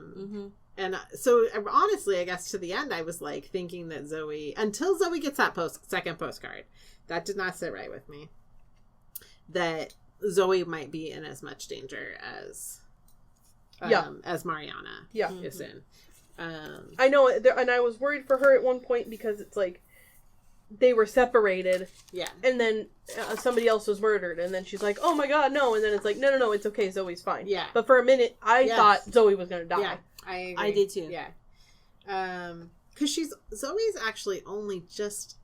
And so, honestly, I guess to the end, I was, like, thinking that until Zoe gets that second postcard, that did not sit right with me. That Zoe might be in as much danger as Mariana is in. I know, and I was worried for her at one point because it's like, they were separated. Yeah. And then somebody else was murdered, and then she's like, oh my god, no. And then it's like, no, it's okay, Zoe's fine. Yeah. But for a minute, I thought Zoe was going to die. Yeah. I did too. Yeah. Because Zoe's actually only just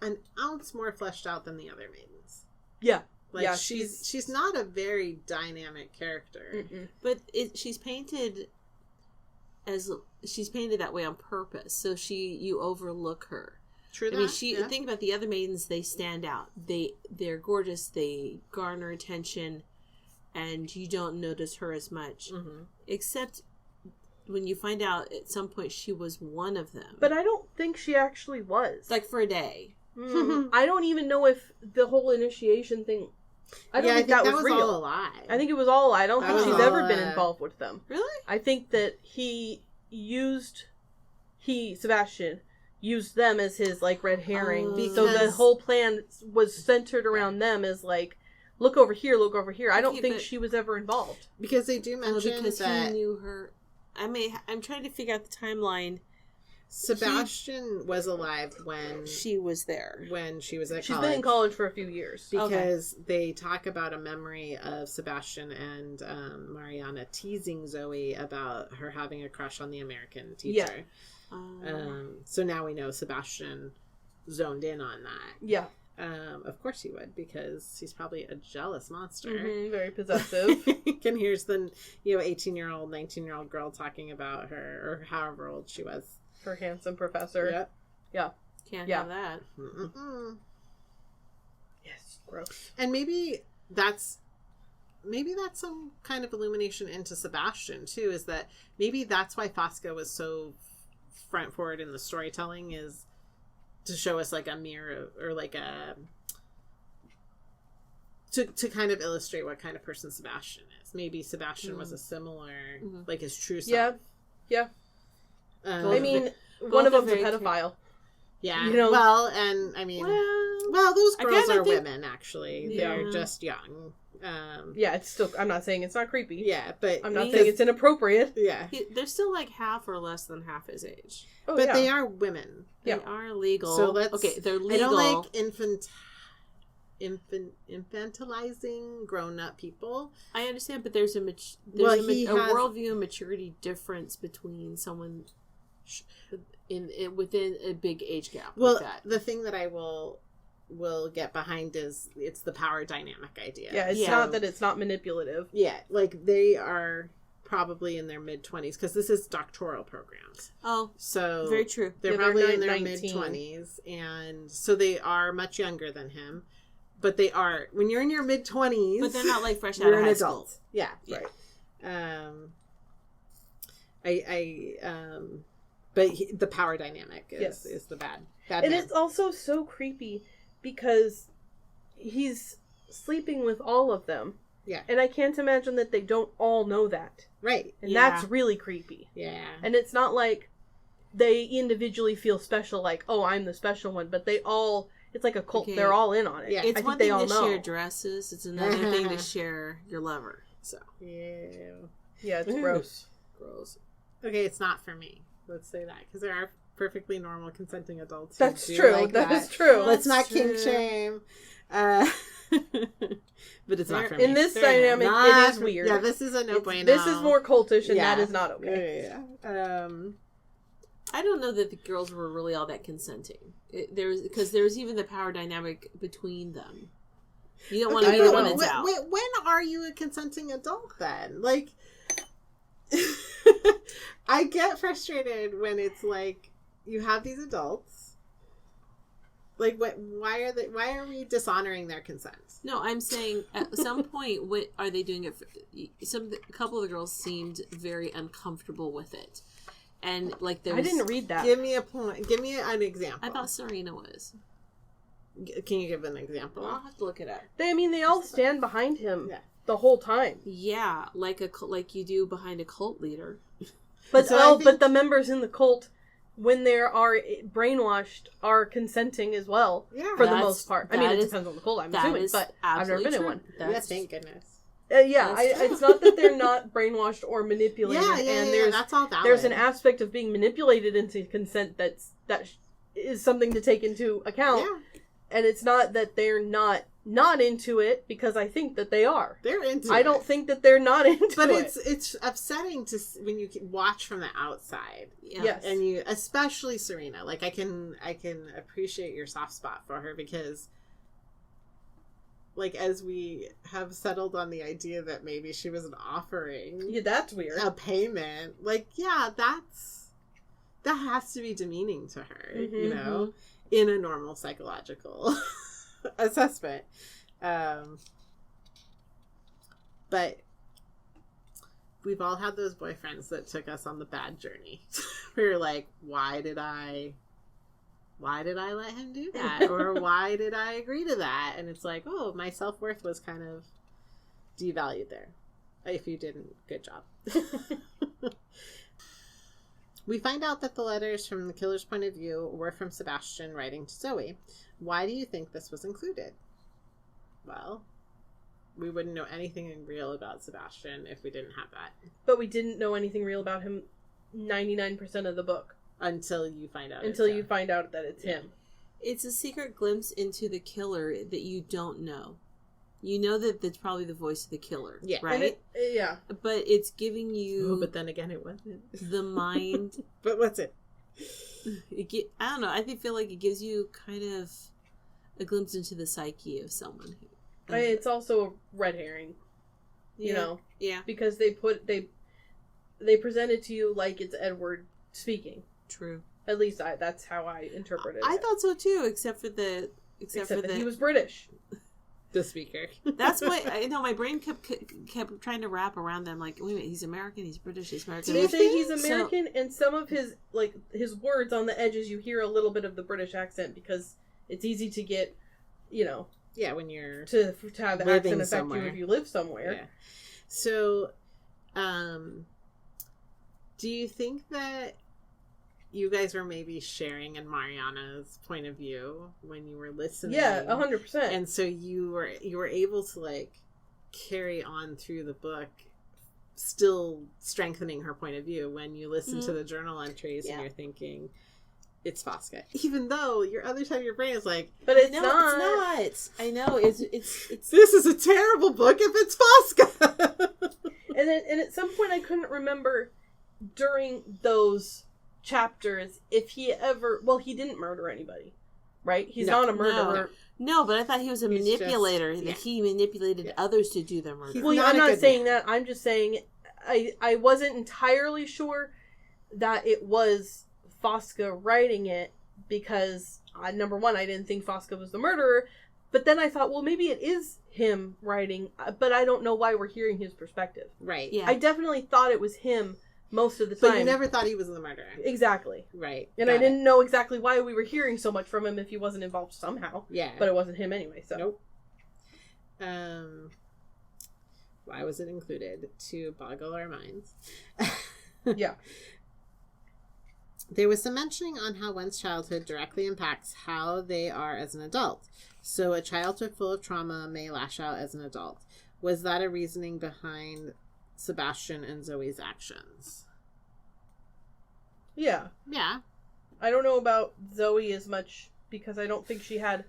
an ounce more fleshed out than the other maidens. Yeah. Like, she's not a very dynamic character. But she's painted that way on purpose, so you overlook her. True that. I mean, think about the other maidens, they stand out. They're gorgeous, they garner attention, and you don't notice her as much. Except when you find out at some point she was one of them. But I don't think she actually was. Like, for a day. I don't even know if the whole initiation thing... I don't think that was real. All a lie. I think it was all a lie. I don't think she's ever been involved with them. Really? I think that Sebastian used them as his, like, red herring. So the whole plan was centered around them as, like, look over here, look over here. I don't think she was ever involved. Because they do mention that... he knew her... I'm trying to figure out the timeline. Sebastian was alive when... she was there. When she was at college. She's been in college for a few years. Because they talk about a memory of Sebastian and Mariana teasing Zoe about her having a crush on the American teacher. Yeah. So now we know Sebastian zoned in on that. Yeah. Of course he would, because he's probably a jealous monster. Very possessive. And here's the 18-year-old, 19-year-old girl talking about her, or however old she was. Her handsome professor. Yep. Yeah. Can't have that. Yes, gross. And maybe that's some kind of illumination into Sebastian too, is that maybe that's why Fosca was so front forward in the storytelling, is to show us like a mirror, or like a to kind of illustrate what kind of person Sebastian is. Maybe Sebastian was a similar, like his true self. Yeah. I mean, one of them's a pedophile. Yeah. You know? Well, and I mean, well, those girls are women, actually. Yeah. They're just young. Yeah, it's still, I'm not saying it's not creepy. Yeah, but I'm not saying it's inappropriate. Yeah. They're still like half or less than half his age. Oh, but they are women. They are legal. So let's, okay, they're legal. I don't like infantilizing grown-up people. I understand, but there's a worldview and maturity difference between someone within a big age gap. Well, like that. The thing that I will get behind is it's the power dynamic idea. Yeah, it's not that it's not manipulative. Yeah, like they are probably in their mid-20s because this is doctoral programs. Oh, so very true. They're probably in their mid-20s, and so they are much younger than him. But they are, when you're in your mid-20s... But they're not, like, fresh out of high school. Yeah, right. But the power dynamic is the bad and man. It's also so creepy because he's sleeping with all of them. Yeah. And I can't imagine that they don't all know that. Right. And that's really creepy. Yeah. And it's not like they individually feel special, like, oh, I'm the special one, but they all... It's like a cult. Okay. They're all in on it. Yeah. It's one thing to share dresses. It's another thing to share your lover. So yeah, it's gross. Gross. Okay, it's not for me. Let's say that because there are perfectly normal consenting adults. That's true. Like that is true. Let's not kink shame. But it's not for me. In this dynamic, it is weird. Yeah, this is a no bueno. This is more cultish, and that is not okay. Yeah. I don't know that the girls were really all that consenting. Because there's even the power dynamic between them. You don't want to be the one that's out. Wait, when are you a consenting adult then? Like, I get frustrated when it's like you have these adults. Like, why are we dishonoring their consent? No, I'm saying at some point, what are they doing it? A couple of the girls seemed very uncomfortable with it. And like I didn't read that. Give me a point. Give me an example. I thought Serena was. Can you give an example? I'll have to look it up. They all stand behind him the whole time. Yeah, like you do behind a cult leader. But but the members in the cult, when they are brainwashed, are consenting as well. Yeah, for the most part. I mean, it depends on the cult. I'm assuming, but I've never been in one. Thank goodness. It's not that they're not brainwashed or manipulated. That's all valid. There's an aspect of being manipulated into consent that is something to take into account. Yeah. And it's not that they're not into it, because I think that they are. They're into it. I don't think that they're not into it. But it's upsetting to when you watch from the outside. Yeah. Yes. And you, especially Serena, like I can appreciate your soft spot for her because, like, as we have settled on the idea that maybe she was offering that's weird. A payment, like, that has to be demeaning to her, you know, in a normal psychological assessment. But we've all had those boyfriends that took us on the bad journey. We were like, why did I let him do that? Or why did I agree to that? And it's like, oh, my self-worth was kind of devalued there. If you didn't, good job. We find out that the letters from the killer's point of view were from Sebastian writing to Zoe. Why do you think this was included? Well, we wouldn't know anything real about Sebastian if we didn't have that. But we didn't know anything real about him 99% of the book. Until you find out. Until you find out that it's him. It's a secret glimpse into the killer that you don't know. You know that that's probably the voice of the killer, right? Yeah. But it's giving you... Oh, but then again, it wasn't. The mind... But what's it? I don't know. I feel like it gives you kind of a glimpse into the psyche of someone. It's also a red herring. You know? Yeah. Because they present it to you like it's Edward speaking. True. At least that's how I interpreted it. I thought so too, except that he was British. The speaker. That's what I know. My brain kept trying to wrap around them. Like, wait a minute, he's American. He's British. He's American. They say he's American, and some of his words on the edges, you hear a little bit of the British accent because it's easy to get, Yeah, when you're to have the accent affect somewhere. You if you live somewhere. Yeah. So, do you think that you guys were maybe sharing in Mariana's point of view when you were listening. Yeah, 100%. And so you were able to like carry on through the book, still strengthening her point of view when you listen to the journal entries and you're thinking, it's Fosca. Even though your other side of your brain is like, but it's not. I know. It's this is a terrible book if it's Fosca. and at some point I couldn't remember during those chapters if he ever, well, he didn't murder anybody, right? He's not a murderer. No, but I thought he was a manipulator, that he manipulated others to do the murder. Well, I'm not saying that. I'm just saying I wasn't entirely sure that it was Fosca writing it because, number one, I didn't think Fosca was the murderer, but then I thought, well, maybe it is him writing, but I don't know why we're hearing his perspective. Right. Yeah. I definitely thought it was him most of the time. But you never thought he was the murderer. Exactly. Right. And I didn't know exactly why we were hearing so much from him if he wasn't involved somehow. Yeah. But it wasn't him anyway, so. Nope. Why was it included? To boggle our minds. Yeah. There was some mentioning on how one's childhood directly impacts how they are as an adult. So a childhood full of trauma may lash out as an adult. Was that a reasoning behind Sebastian and Zoe's actions? Yeah. Yeah. I don't know about Zoe as much because I don't think she had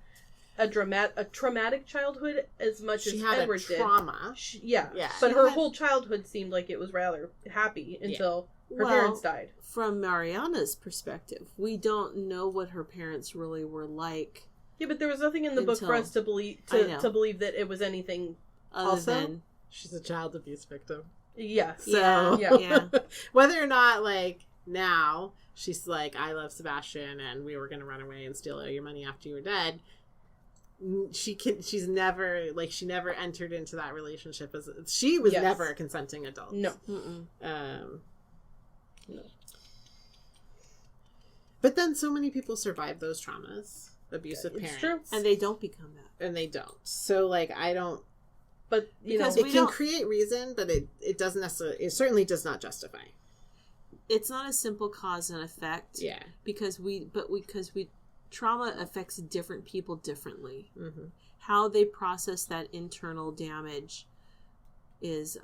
a traumatic childhood as much as Edward did. She had a trauma. Yeah. But her whole childhood seemed like it was rather happy until her parents died. From Mariana's perspective, we don't know what her parents really were like. Yeah, but there was nothing in the book for us to believe to believe that it was anything other than she's a child abuse victim. Yes. So, yeah. Whether or not, like, now she's like, I love Sebastian and we were going to run away and steal all your money after you were dead. She's never, like, she never entered into that relationship she was never a consenting adult. No. No. But then so many people survive those traumas. Abusive parents. True. And they don't become that. And they don't. So, like, I don't. But, you know, it can create reason, but it doesn't necessarily, it certainly does not justify. It's not a simple cause and effect. Yeah. trauma affects different people differently. Mm-hmm. How they process that internal damage is,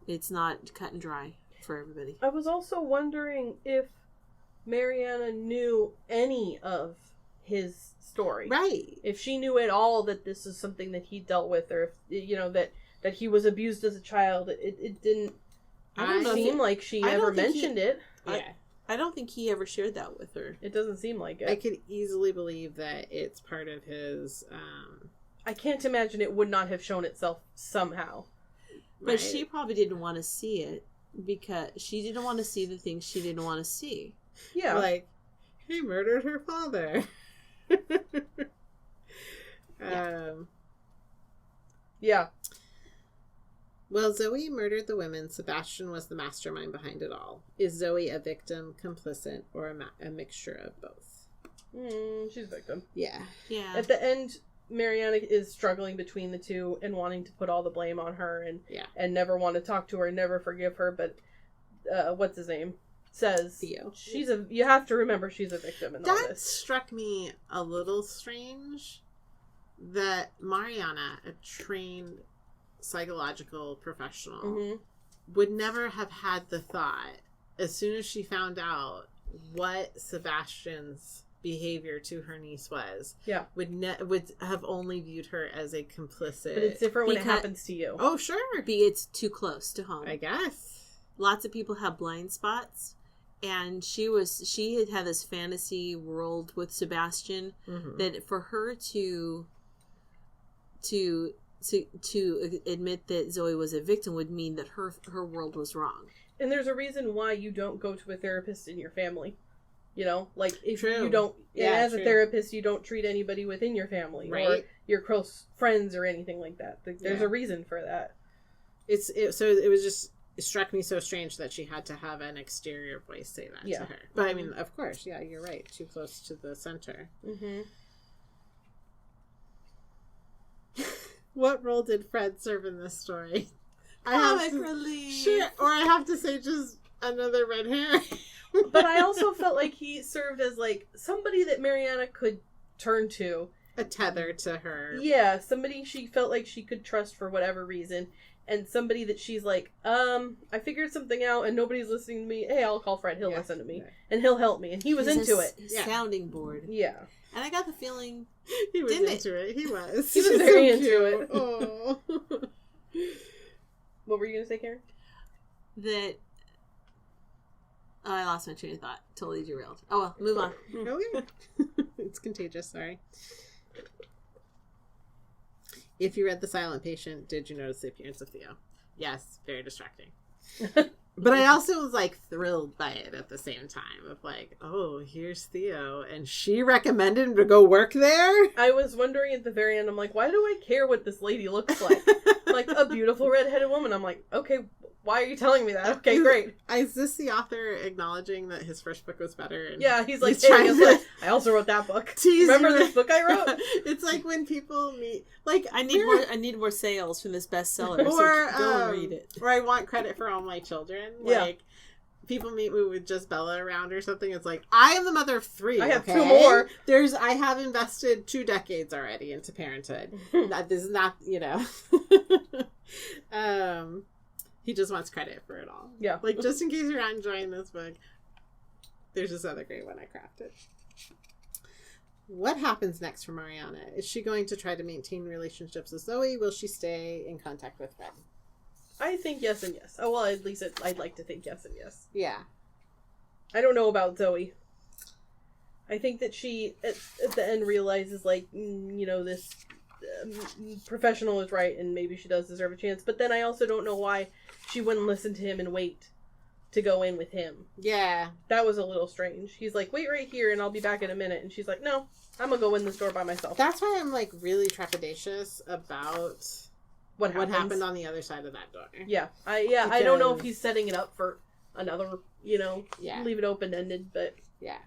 it's not cut and dry for everybody. I was also wondering if Mariana knew any of his story. Right. If she knew at all that this is something that he dealt with, or if, you know, that he was abused as a child. It didn't seem like she ever mentioned it. I don't think he ever shared that with her. It doesn't seem like it. I could easily believe that it's part of his... I can't imagine it would not have shown itself somehow. But she probably didn't want to see it because she didn't want to see the things she didn't want to see. Yeah. Like, he murdered her father. Yeah. Well, Zoe murdered the women. Sebastian was the mastermind behind it all. Is Zoe a victim, complicit, or a mixture of both? She's a victim. Yeah. Yeah. At the end, Mariana is struggling between the two and wanting to put all the blame on her and never want to talk to her, never forgive her. But what's his name? Says Theo. You have to remember she's a victim in all this. That struck me a little strange that Mariana, a trained psychological professional, would never have had the thought, as soon as she found out what Sebastian's behavior to her niece was, would have only viewed her as a complicit. But it's different when it happens to you. Oh, sure. It's too close to home. I guess. Lots of people have blind spots, and she had this fantasy world with Sebastian that for her to admit that Zoe was a victim would mean that her world was wrong. And there's a reason why you don't go to a therapist in your family. You know, like if True. you don't, as true. A therapist, you don't treat anybody within your family or your close friends or anything like that. There's a reason for that. It struck me so strange that she had to have an exterior voice say that to her. But I mean, of course, you're right. Too close to the center. Mm-hmm. What role did Fred serve in this story? Comic relief. Sure, or I have to say just another red herring. But I also felt like he served as, like, somebody that Mariana could turn to. A tether to her. Yeah, somebody she felt like she could trust for whatever reason. And somebody that she's like, I figured something out and nobody's listening to me. Hey, I'll call Fred. He'll listen to me. Yeah. And he'll help me. And he was into it. Sounding board. Yeah. And I got the feeling... He was into it. He was. He was very into it. Oh. What were you going to say, Karin? That... Oh, I lost my train of thought. Totally derailed. Oh, well. Move on. Okay. It's contagious. Sorry. If you read The Silent Patient, did you notice the appearance of Theo? Yes, very distracting. But I also was, like, thrilled by it at the same time. Of like, oh, here's Theo. And she recommended him to go work there? I was wondering at the very end, I'm like, why do I care what this lady looks like? Like, a beautiful redheaded woman. I'm like, okay, why are you telling me that? Okay, great. Is this the author acknowledging that his first book was better? And yeah, he's like, I also wrote that book. Remember this book I wrote? It's like when people meet, like, I need more sales from this bestseller. Or so go and read it. Or I want credit for all my children. Yeah. Like, people meet me with just Bella around or something. It's like, I am the mother of 3. I have 2 more. I have invested 2 decades already into parenthood. This is not, he just wants credit for it all. Yeah. Like, just in case you're not enjoying this book, there's this other great one I crafted. What happens next for Mariana? Is she going to try to maintain relationships with Zoe? Will she stay in contact with Fred? I think yes and yes. Oh, well, at least I'd like to think yes and yes. Yeah. I don't know about Zoe. I think that she, at the end, realizes, like, this professional is right, and maybe she does deserve a chance. But then I also don't know why she wouldn't listen to him and wait to go in with him. Yeah. That was a little strange. He's like, wait right here, and I'll be back in a minute. And she's like, no, I'm gonna go in this door by myself. That's why I'm, like, really trepidatious about what happened on the other side of that door. Yeah. I don't know if he's setting it up for another, leave it open-ended, but... Yeah.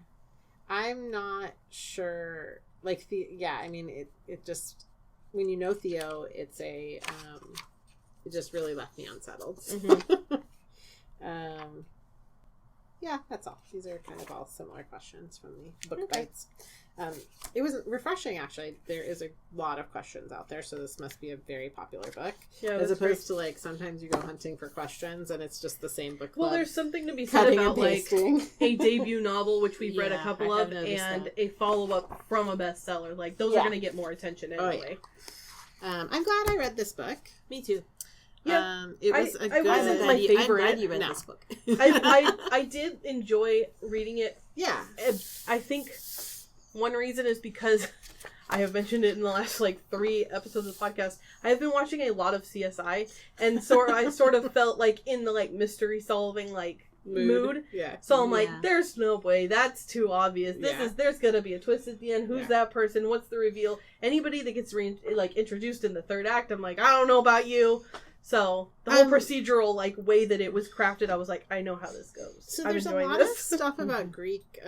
I'm not sure, like, it just... When you know Theo, it's it just really left me unsettled. Mm-hmm. Yeah, that's all. These are kind of all similar questions from the book bites. It was refreshing, actually. There is a lot of questions out there, so this must be a very popular book. Yeah, as opposed to, like, sometimes you go hunting for questions and it's just the same book club. Well, there's something to be said about, like, a debut novel, which we've read a couple of, and a follow-up from a bestseller. Like, those are going to get more attention anyway. Oh, yeah. I'm glad I read this book. Me too. Yeah, it was a good... It wasn't my favorite. I'm glad you read this book. I did enjoy reading it. Yeah. I think one reason is because I have mentioned it in the last, 3 episodes of the podcast. I have been watching a lot of CSI, and so I sort of felt like in the, mystery solving, mood. Yeah. So I'm like, there's no way. That's too obvious. There's gonna be a twist at the end. Who's that person? What's the reveal? Anybody that gets introduced in the 3rd act, I'm like, I don't know about you. So the whole procedural way that it was crafted, I was like, I know how this goes. So there's a lot of stuff about Greek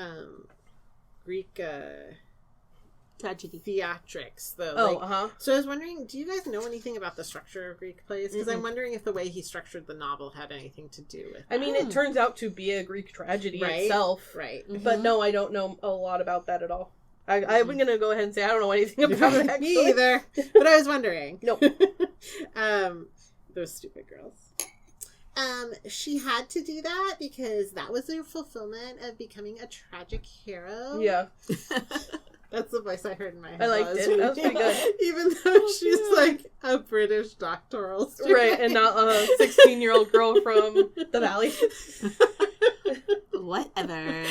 tragedy theatrics, though. Oh, So I was wondering, do you guys know anything about the structure of Greek plays? Because I'm wondering if the way he structured the novel had anything to do with it. I mean, it turns out to be a Greek tragedy itself. Right. But no, I don't know a lot about that at all. I'm going to go ahead and say I don't know anything about it, actually. Me either. But I was wondering. Nope. Those stupid girls. She had to do that because that was her fulfillment of becoming a tragic hero. Yeah. That's the voice I heard in my head. I liked it. That was pretty good. Even though she's a British doctoral student. Right, and not a 16-year-old girl from the Valley. Whatever.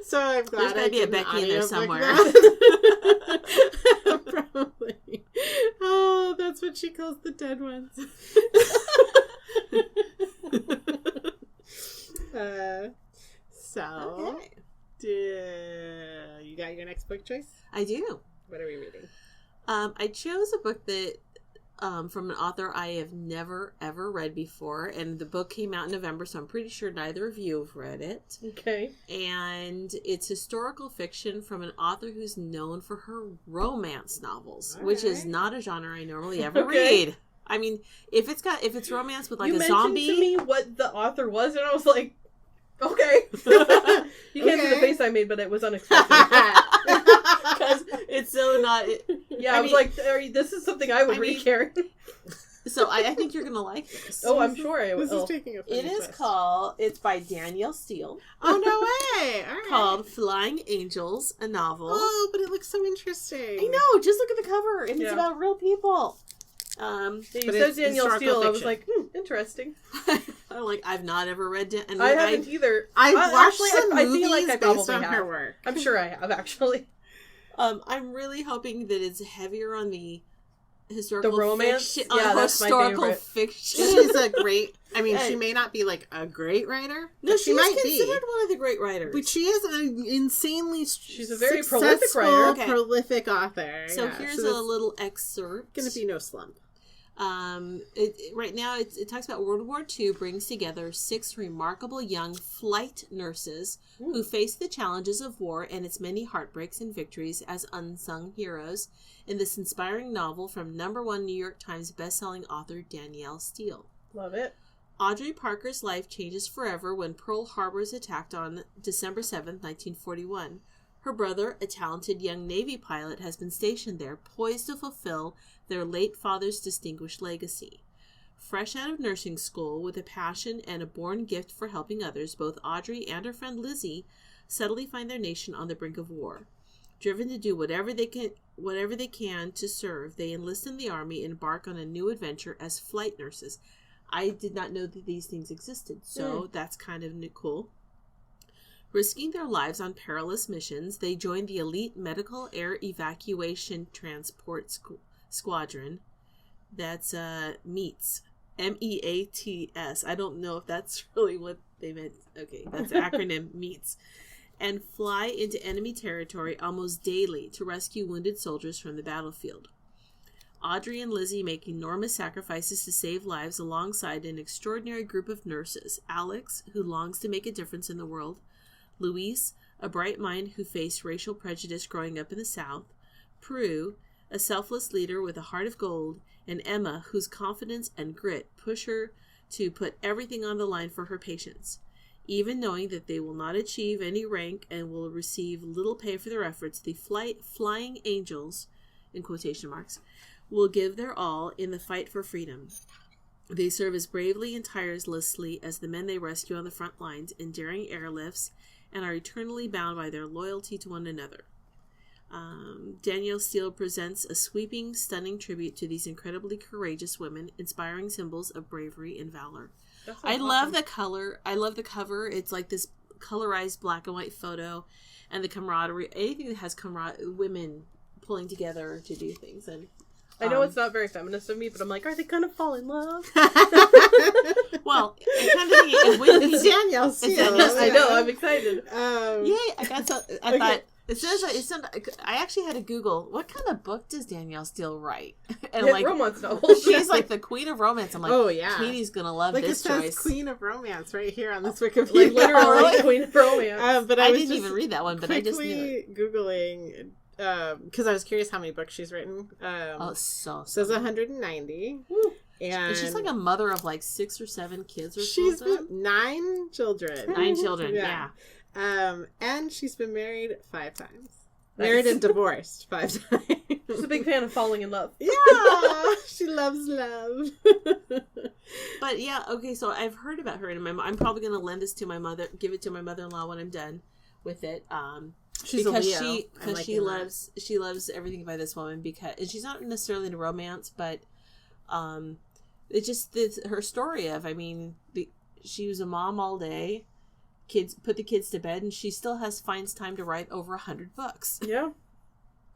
So I'm glad there's gotta be a Becky in there somewhere. Probably. Oh, that's what she calls the dead ones. You got your next book choice? I do. What are we reading? I chose a book that from an author I have never ever read before, and the book came out in November, so I'm pretty sure neither of you have read it. Okay. And it's historical fiction from an author who's known for her romance novels, which is not a genre I normally ever read. I mean, if it's romance with a zombie. You mentioned to me what the author was, and I was like, Okay. You can't see the face I made, but it was unexpected. Because it's so not... I was like, this is something I would read, Karin. So I think you're going to like this. Oh, I'm sure I will. This is taking a funny twist. It's by Danielle Steele. Oh, no way. All right. Called Flying Angels, a novel. Oh, but it looks so interesting. I know, just look at the cover, and it's about real people. You said Danielle Steele, I was like, interesting. I've not ever read it. I haven't either. I've watched some I movies feel like I based probably on have. her work. I'm sure I have, actually. I'm really hoping that it's heavier on the historical romance? fiction. Yeah, that's my favorite. Fiction. She's a great... I mean, she may not be, like, a great writer. No, she might be. considered one of the great writers. But she is an insanely She's a very prolific writer. Okay. Prolific author. So here's a little excerpt. Gonna be no slump. Right now, it talks about World War II brings together 6 remarkable young flight nurses who face the challenges of war and its many heartbreaks and victories as unsung heroes in this inspiring novel from #1 New York Times bestselling author Danielle Steele. Love it. Audrey Parker's life changes forever when Pearl Harbor is attacked on December 7th, 1941. Her brother, a talented young Navy pilot, has been stationed there, poised to fulfill their late father's distinguished legacy. Fresh out of nursing school, with a passion and a born gift for helping others, both Audrey and her friend Lizzie suddenly find their nation on the brink of war. Driven to do whatever they can to serve, they enlist in the army and embark on a new adventure as flight nurses. I did not know that these things existed, so that's kind of cool. Risking their lives on perilous missions, they join the elite medical air evacuation transport squadron. That's MEATS. MEATS. I don't know if that's really what they meant. Okay, that's the acronym MEATS. And fly into enemy territory almost daily to rescue wounded soldiers from the battlefield. Audrey and Lizzie make enormous sacrifices to save lives alongside an extraordinary group of nurses. Alex, who longs to make a difference in the world. Louise, a bright mind who faced racial prejudice growing up in the South. Prue, a selfless leader with a heart of gold. And Emma, whose confidence and grit push her to put everything on the line for her patients. Even knowing that they will not achieve any rank and will receive little pay for their efforts, the flying angels, in quotation marks, will give their all in the fight for freedom. They serve as bravely and tirelessly as the men they rescue on the front lines in daring airlifts and are eternally bound by their loyalty to one another. Danielle Steele presents a sweeping, stunning tribute to these incredibly courageous women, inspiring symbols of bravery and valor. I love the color. I love the cover. It's like this colorized black and white photo, and the camaraderie. Anything that has women pulling together to do things. And I know it's not very feminist of me, but I'm like, are they gonna fall in love? Well, it's Danielle Steele. I know. I'm excited. Yay! I thought. It says I actually had to Google what kind of book does Danielle Steele write, and romance novel. She's like the queen of romance. I'm like, oh yeah, Katie's gonna love this choice. It says Queen of Romance right here on this Wikipedia. Literally Queen of Romance. But I didn't even read that one, but I just knew it. Googling because I was curious how many books she's written. Says 190. And she's like a mother of like 6 or 7 kids or something. She's been 9 children. 9 children, yeah. And she's been married 5 times. Married and divorced 5 times. She's a big fan of falling in love. Yeah, she loves love. But yeah, okay, so I've heard about her, and I'm probably going to lend this to my mother, give it to my mother-in-law when I'm done with it. She's because a Leo. she loves everything by this woman, and she's not necessarily into romance, but it's just her story of, she was a mom all day. Put the kids to bed, and she still finds time to write over 100 books. Yeah.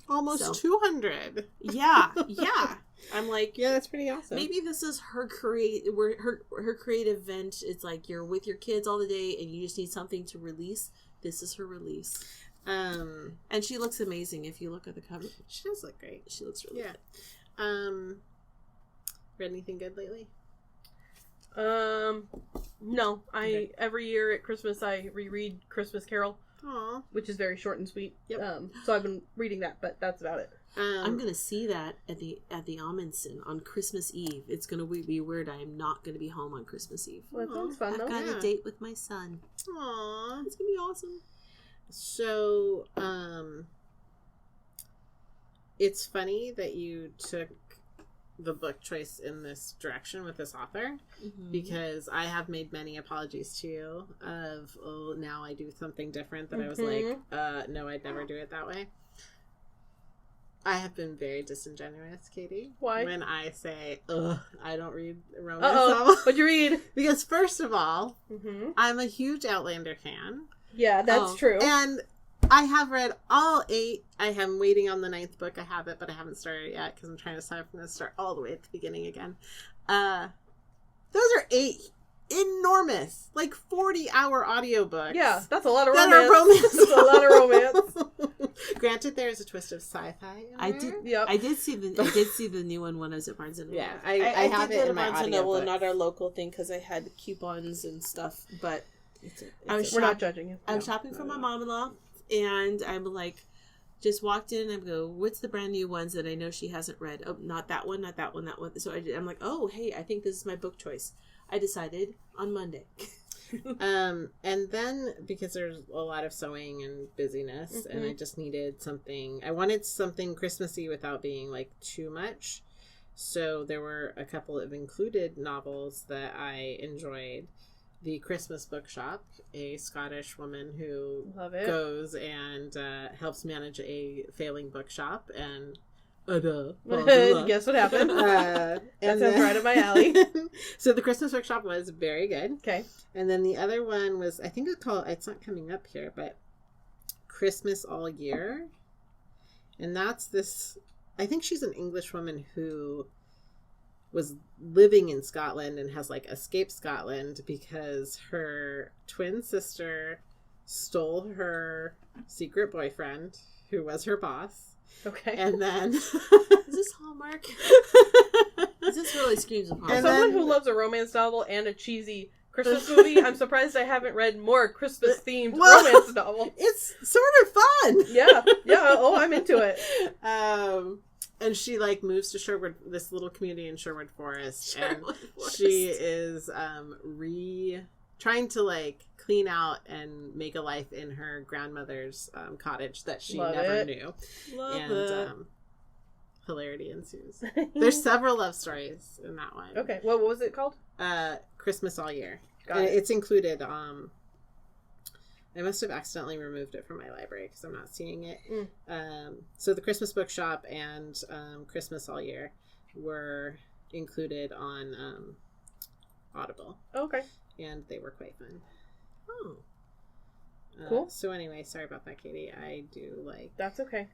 Almost 200. Yeah. I'm like, yeah, that's pretty awesome. Maybe this is her creative vent. It's like you're with your kids all the day and you just need something to release. This is her release. And she looks amazing if you look at the cover. She does look great. She looks really good. Read anything good lately? No. Every year at Christmas I reread Christmas Carol Aww. which is very short and sweet. Yep. So I've been reading that, but that's about it. I'm gonna see that at the Amundsen on Christmas Eve. It's gonna be weird. I am not gonna be home on Christmas Eve. Well, that sounds fun, though. I've got a date with my son. Aww. It's gonna be awesome. So, it's funny that you took the book choice in this direction with this author, because I have made many apologies to you of, now I do something different that I was like, no, I'd never do it that way. I have been very disingenuous, Katie. Why? When I say, I don't read romance novels. What'd you read? Because first of all, I'm a huge Outlander fan. Yeah, that's true. And I have read all 8. I am waiting on the 9th book. I have it, but I haven't started it yet because I'm trying to decide if I'm going to start all the way at the beginning again. Those are 8 enormous, like 40-hour audiobooks. Yeah, that's a lot of that romance. Are romance. That's a lot of romance. Granted, there is a twist of sci-fi. I did see the new one when I was at Barnes and Noble. Yeah, I have it in my Barnes and Noble, audiobook. not our local thing, because I had coupons and stuff. But we're not judging you. I'm shopping for my mom-in-law, and I'm like, just walked in and I go, what's the brand new ones that I know she hasn't read? Oh, not that one, not that one, that one. So I'm like, oh, hey, I think this is my book choice. I decided on Monday. And then because there's a lot of sewing and busyness, and I just needed something. I wanted something Christmassy without being like too much. So there were a couple of included novels that I enjoyed. The Christmas Bookshop, a Scottish woman who goes and helps manage a failing bookshop, and guess what happened? That sounds right up my alley. So the Christmas Bookshop was very good. Okay. And then the other one was, I think it's not coming up here, but Christmas All Year. And that's this, I think she's an English woman who was living in Scotland and has like escaped Scotland because her twin sister stole her secret boyfriend, who was her boss. Okay. And then is this Hallmark? This really screams of Hallmark. As someone who loves a romance novel and a cheesy Christmas movie, I'm surprised I haven't read more Christmas themed romance novel. It's sort of fun. Yeah. Oh, I'm into it. And she like moves to Sherwood, this little community in Sherwood Forest, and she is trying to like clean out and make a life in her grandmother's cottage that she never knew. Love it. Hilarity ensues. There's several love stories in that one. Okay, what was it called? Christmas All Year. Got it. It's included. I must have accidentally removed it from my library because I'm not seeing it. So the Christmas Bookshop and Christmas All Year were included on Audible. Okay. And they were quite fun. Oh. Cool. So anyway, sorry about that, Katie. I do like... That's okay.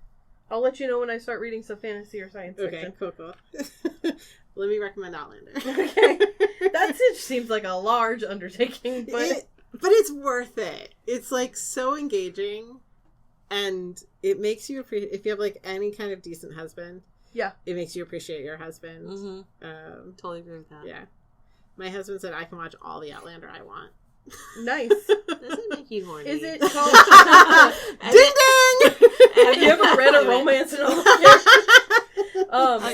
I'll let you know when I start reading some fantasy or science fiction. Okay, cool. Let me recommend Outlander. Okay. That seems like a large undertaking, but... But it's worth it. It's like so engaging, and it makes you appreciate, if you have like any kind of decent husband, it makes you appreciate your husband. Totally agree with that. Yeah. My husband said I can watch all the Outlander I want. Nice. Doesn't make you horny. Is it called... Ding ding! Have you ever read a romance novel?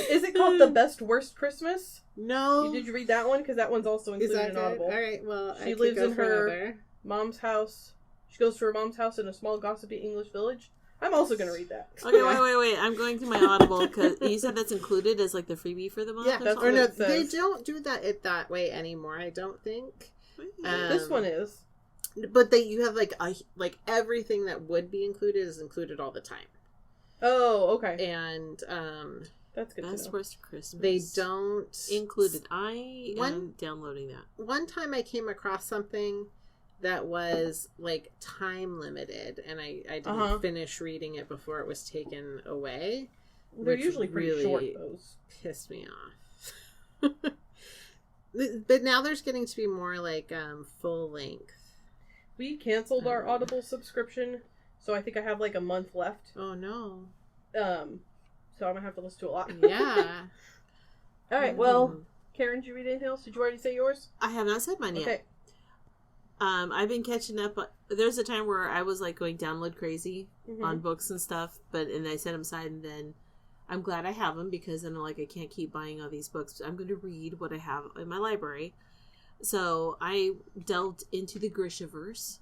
Is it called The Best Worst Christmas? No. Did you read that one? Because that one's also included in Audible. All right, well, she lives in her mom's house. She goes to her mom's house in a small gossipy English village. I'm also going to read that. Okay, wait. I'm going to my Audible because you said that's included as like the freebie for the month. Yeah, that's or no, they don't do that way anymore. I don't think. This one is. But you have like everything that would be included is included all the time. Oh, okay. And that's good. Best Worst Christmas. They don't included. I am downloading that. One time I came across something that was like time limited, and I didn't finish reading it before it was taken away. They're usually pretty really short. Those pissed me off. But now there's getting to be more like full length. We canceled our Audible subscription, so I think I have like a month left. Oh no. So I'm gonna have to listen to a lot. Yeah. All right. Well, Karin, did you read anything else? Did you already say yours? I have not said mine yet. Okay. I've been catching up. There's a time where I was like going download crazy Mm-hmm. on books and stuff, and I set them aside, and then I'm glad I have them because then I can't keep buying all these books. I'm going to read what I have in my library. So I delved into the Grishaverse.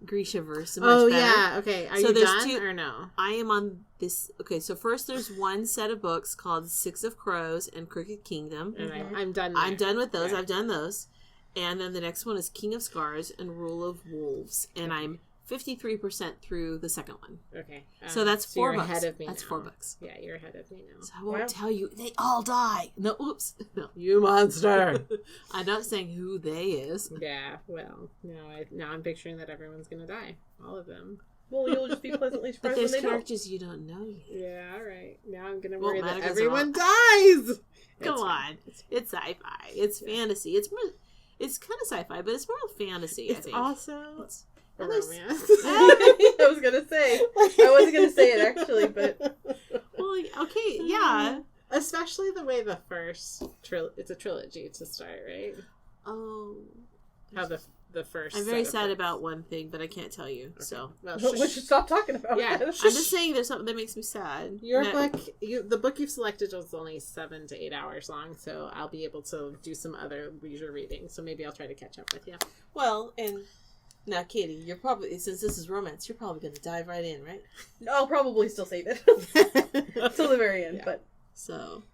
Grishaverse. So much better. Yeah. Okay. Are you done or no? I am on this. Okay, so first there's one set of books called Six of Crows and Crooked Kingdom. And I'm done there. I'm done with those. Yeah. I've done those. And then the next one is King of Scars and Rule of Wolves. And I'm 53% through the second one. Okay. So that's 4 you're books. Ahead of me that's now. 4 books. Yeah, you're ahead of me now. So I won't tell you. They all die. No, oops. No. You monster. I'm not saying who they is. Yeah, well, now I'm picturing that everyone's going to die. All of them. Well, you'll just be pleasantly surprised but there's when they characters you don't know yet. Yeah, all right. Now I'm going to worry that matter 'cause everyone dies. Come on. It's sci-fi. It's fantasy. It's kind of sci-fi, but it's more fantasy, I think. Also... It's a romance. I was gonna say. I wasn't gonna say it actually, but well, okay, yeah. Especially the way the first it's a trilogy to start, right? Oh, how the first. I'm very sad about one thing, but I can't tell you. Okay. So well, we should stop talking about yeah. it. I'm just saying there's something that makes me sad. The book you've selected was only 7 to 8 hours long, so I'll be able to do some other leisure reading. So maybe I'll try to catch up with you. Well, and. Now, Katie, you're probably, since this is romance, you're probably going to dive right in, right? I'll probably still save it till the very end, but so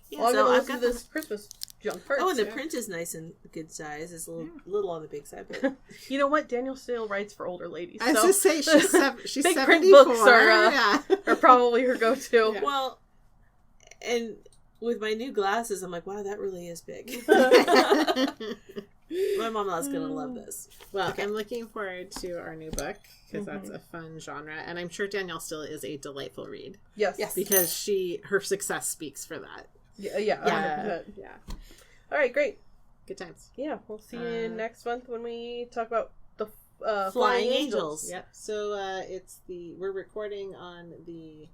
yeah. Well, I'm so gonna I've got this Christmas junk first. Oh, and the print is nice and good size. It's a little on the big side, but you know what? Danielle still writes for older ladies. I was just say she's big 74. print books are probably her go-to. Yeah. Well, and with my new glasses, I'm like, wow, that really is big. My mom-in-law's gonna love this. Well, okay. I'm looking forward to our new book because that's a fun genre, and I'm sure Danielle still is a delightful read. Yes, because her success speaks for that. Yeah. All right, great, good times. Yeah, we'll see you next month when we talk about the Flying Angels. Yep. So we're recording on the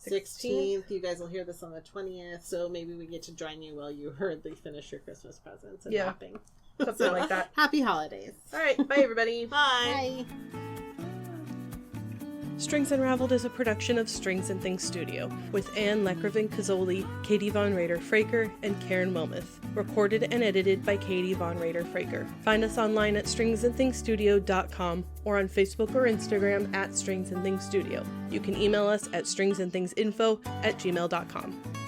16th. You guys will hear this on the 20th, so maybe we get to join you while you hurriedly finish your Christmas presents and wrapping. Something like that. Happy holidays. All right. Bye, everybody. Bye. Strings Unraveled is a production of Strings and Things Studio with Anne Lekkervin-Kazoli, Kaity von Rader-Fraker, and Karin Wilmoth. Recorded and edited by Kaity von Rader-Fraker. Find us online at stringsandthingsstudio.com or on Facebook or Instagram at Strings and Things Studio. You can email us at stringsandthingsinfo@gmail.com.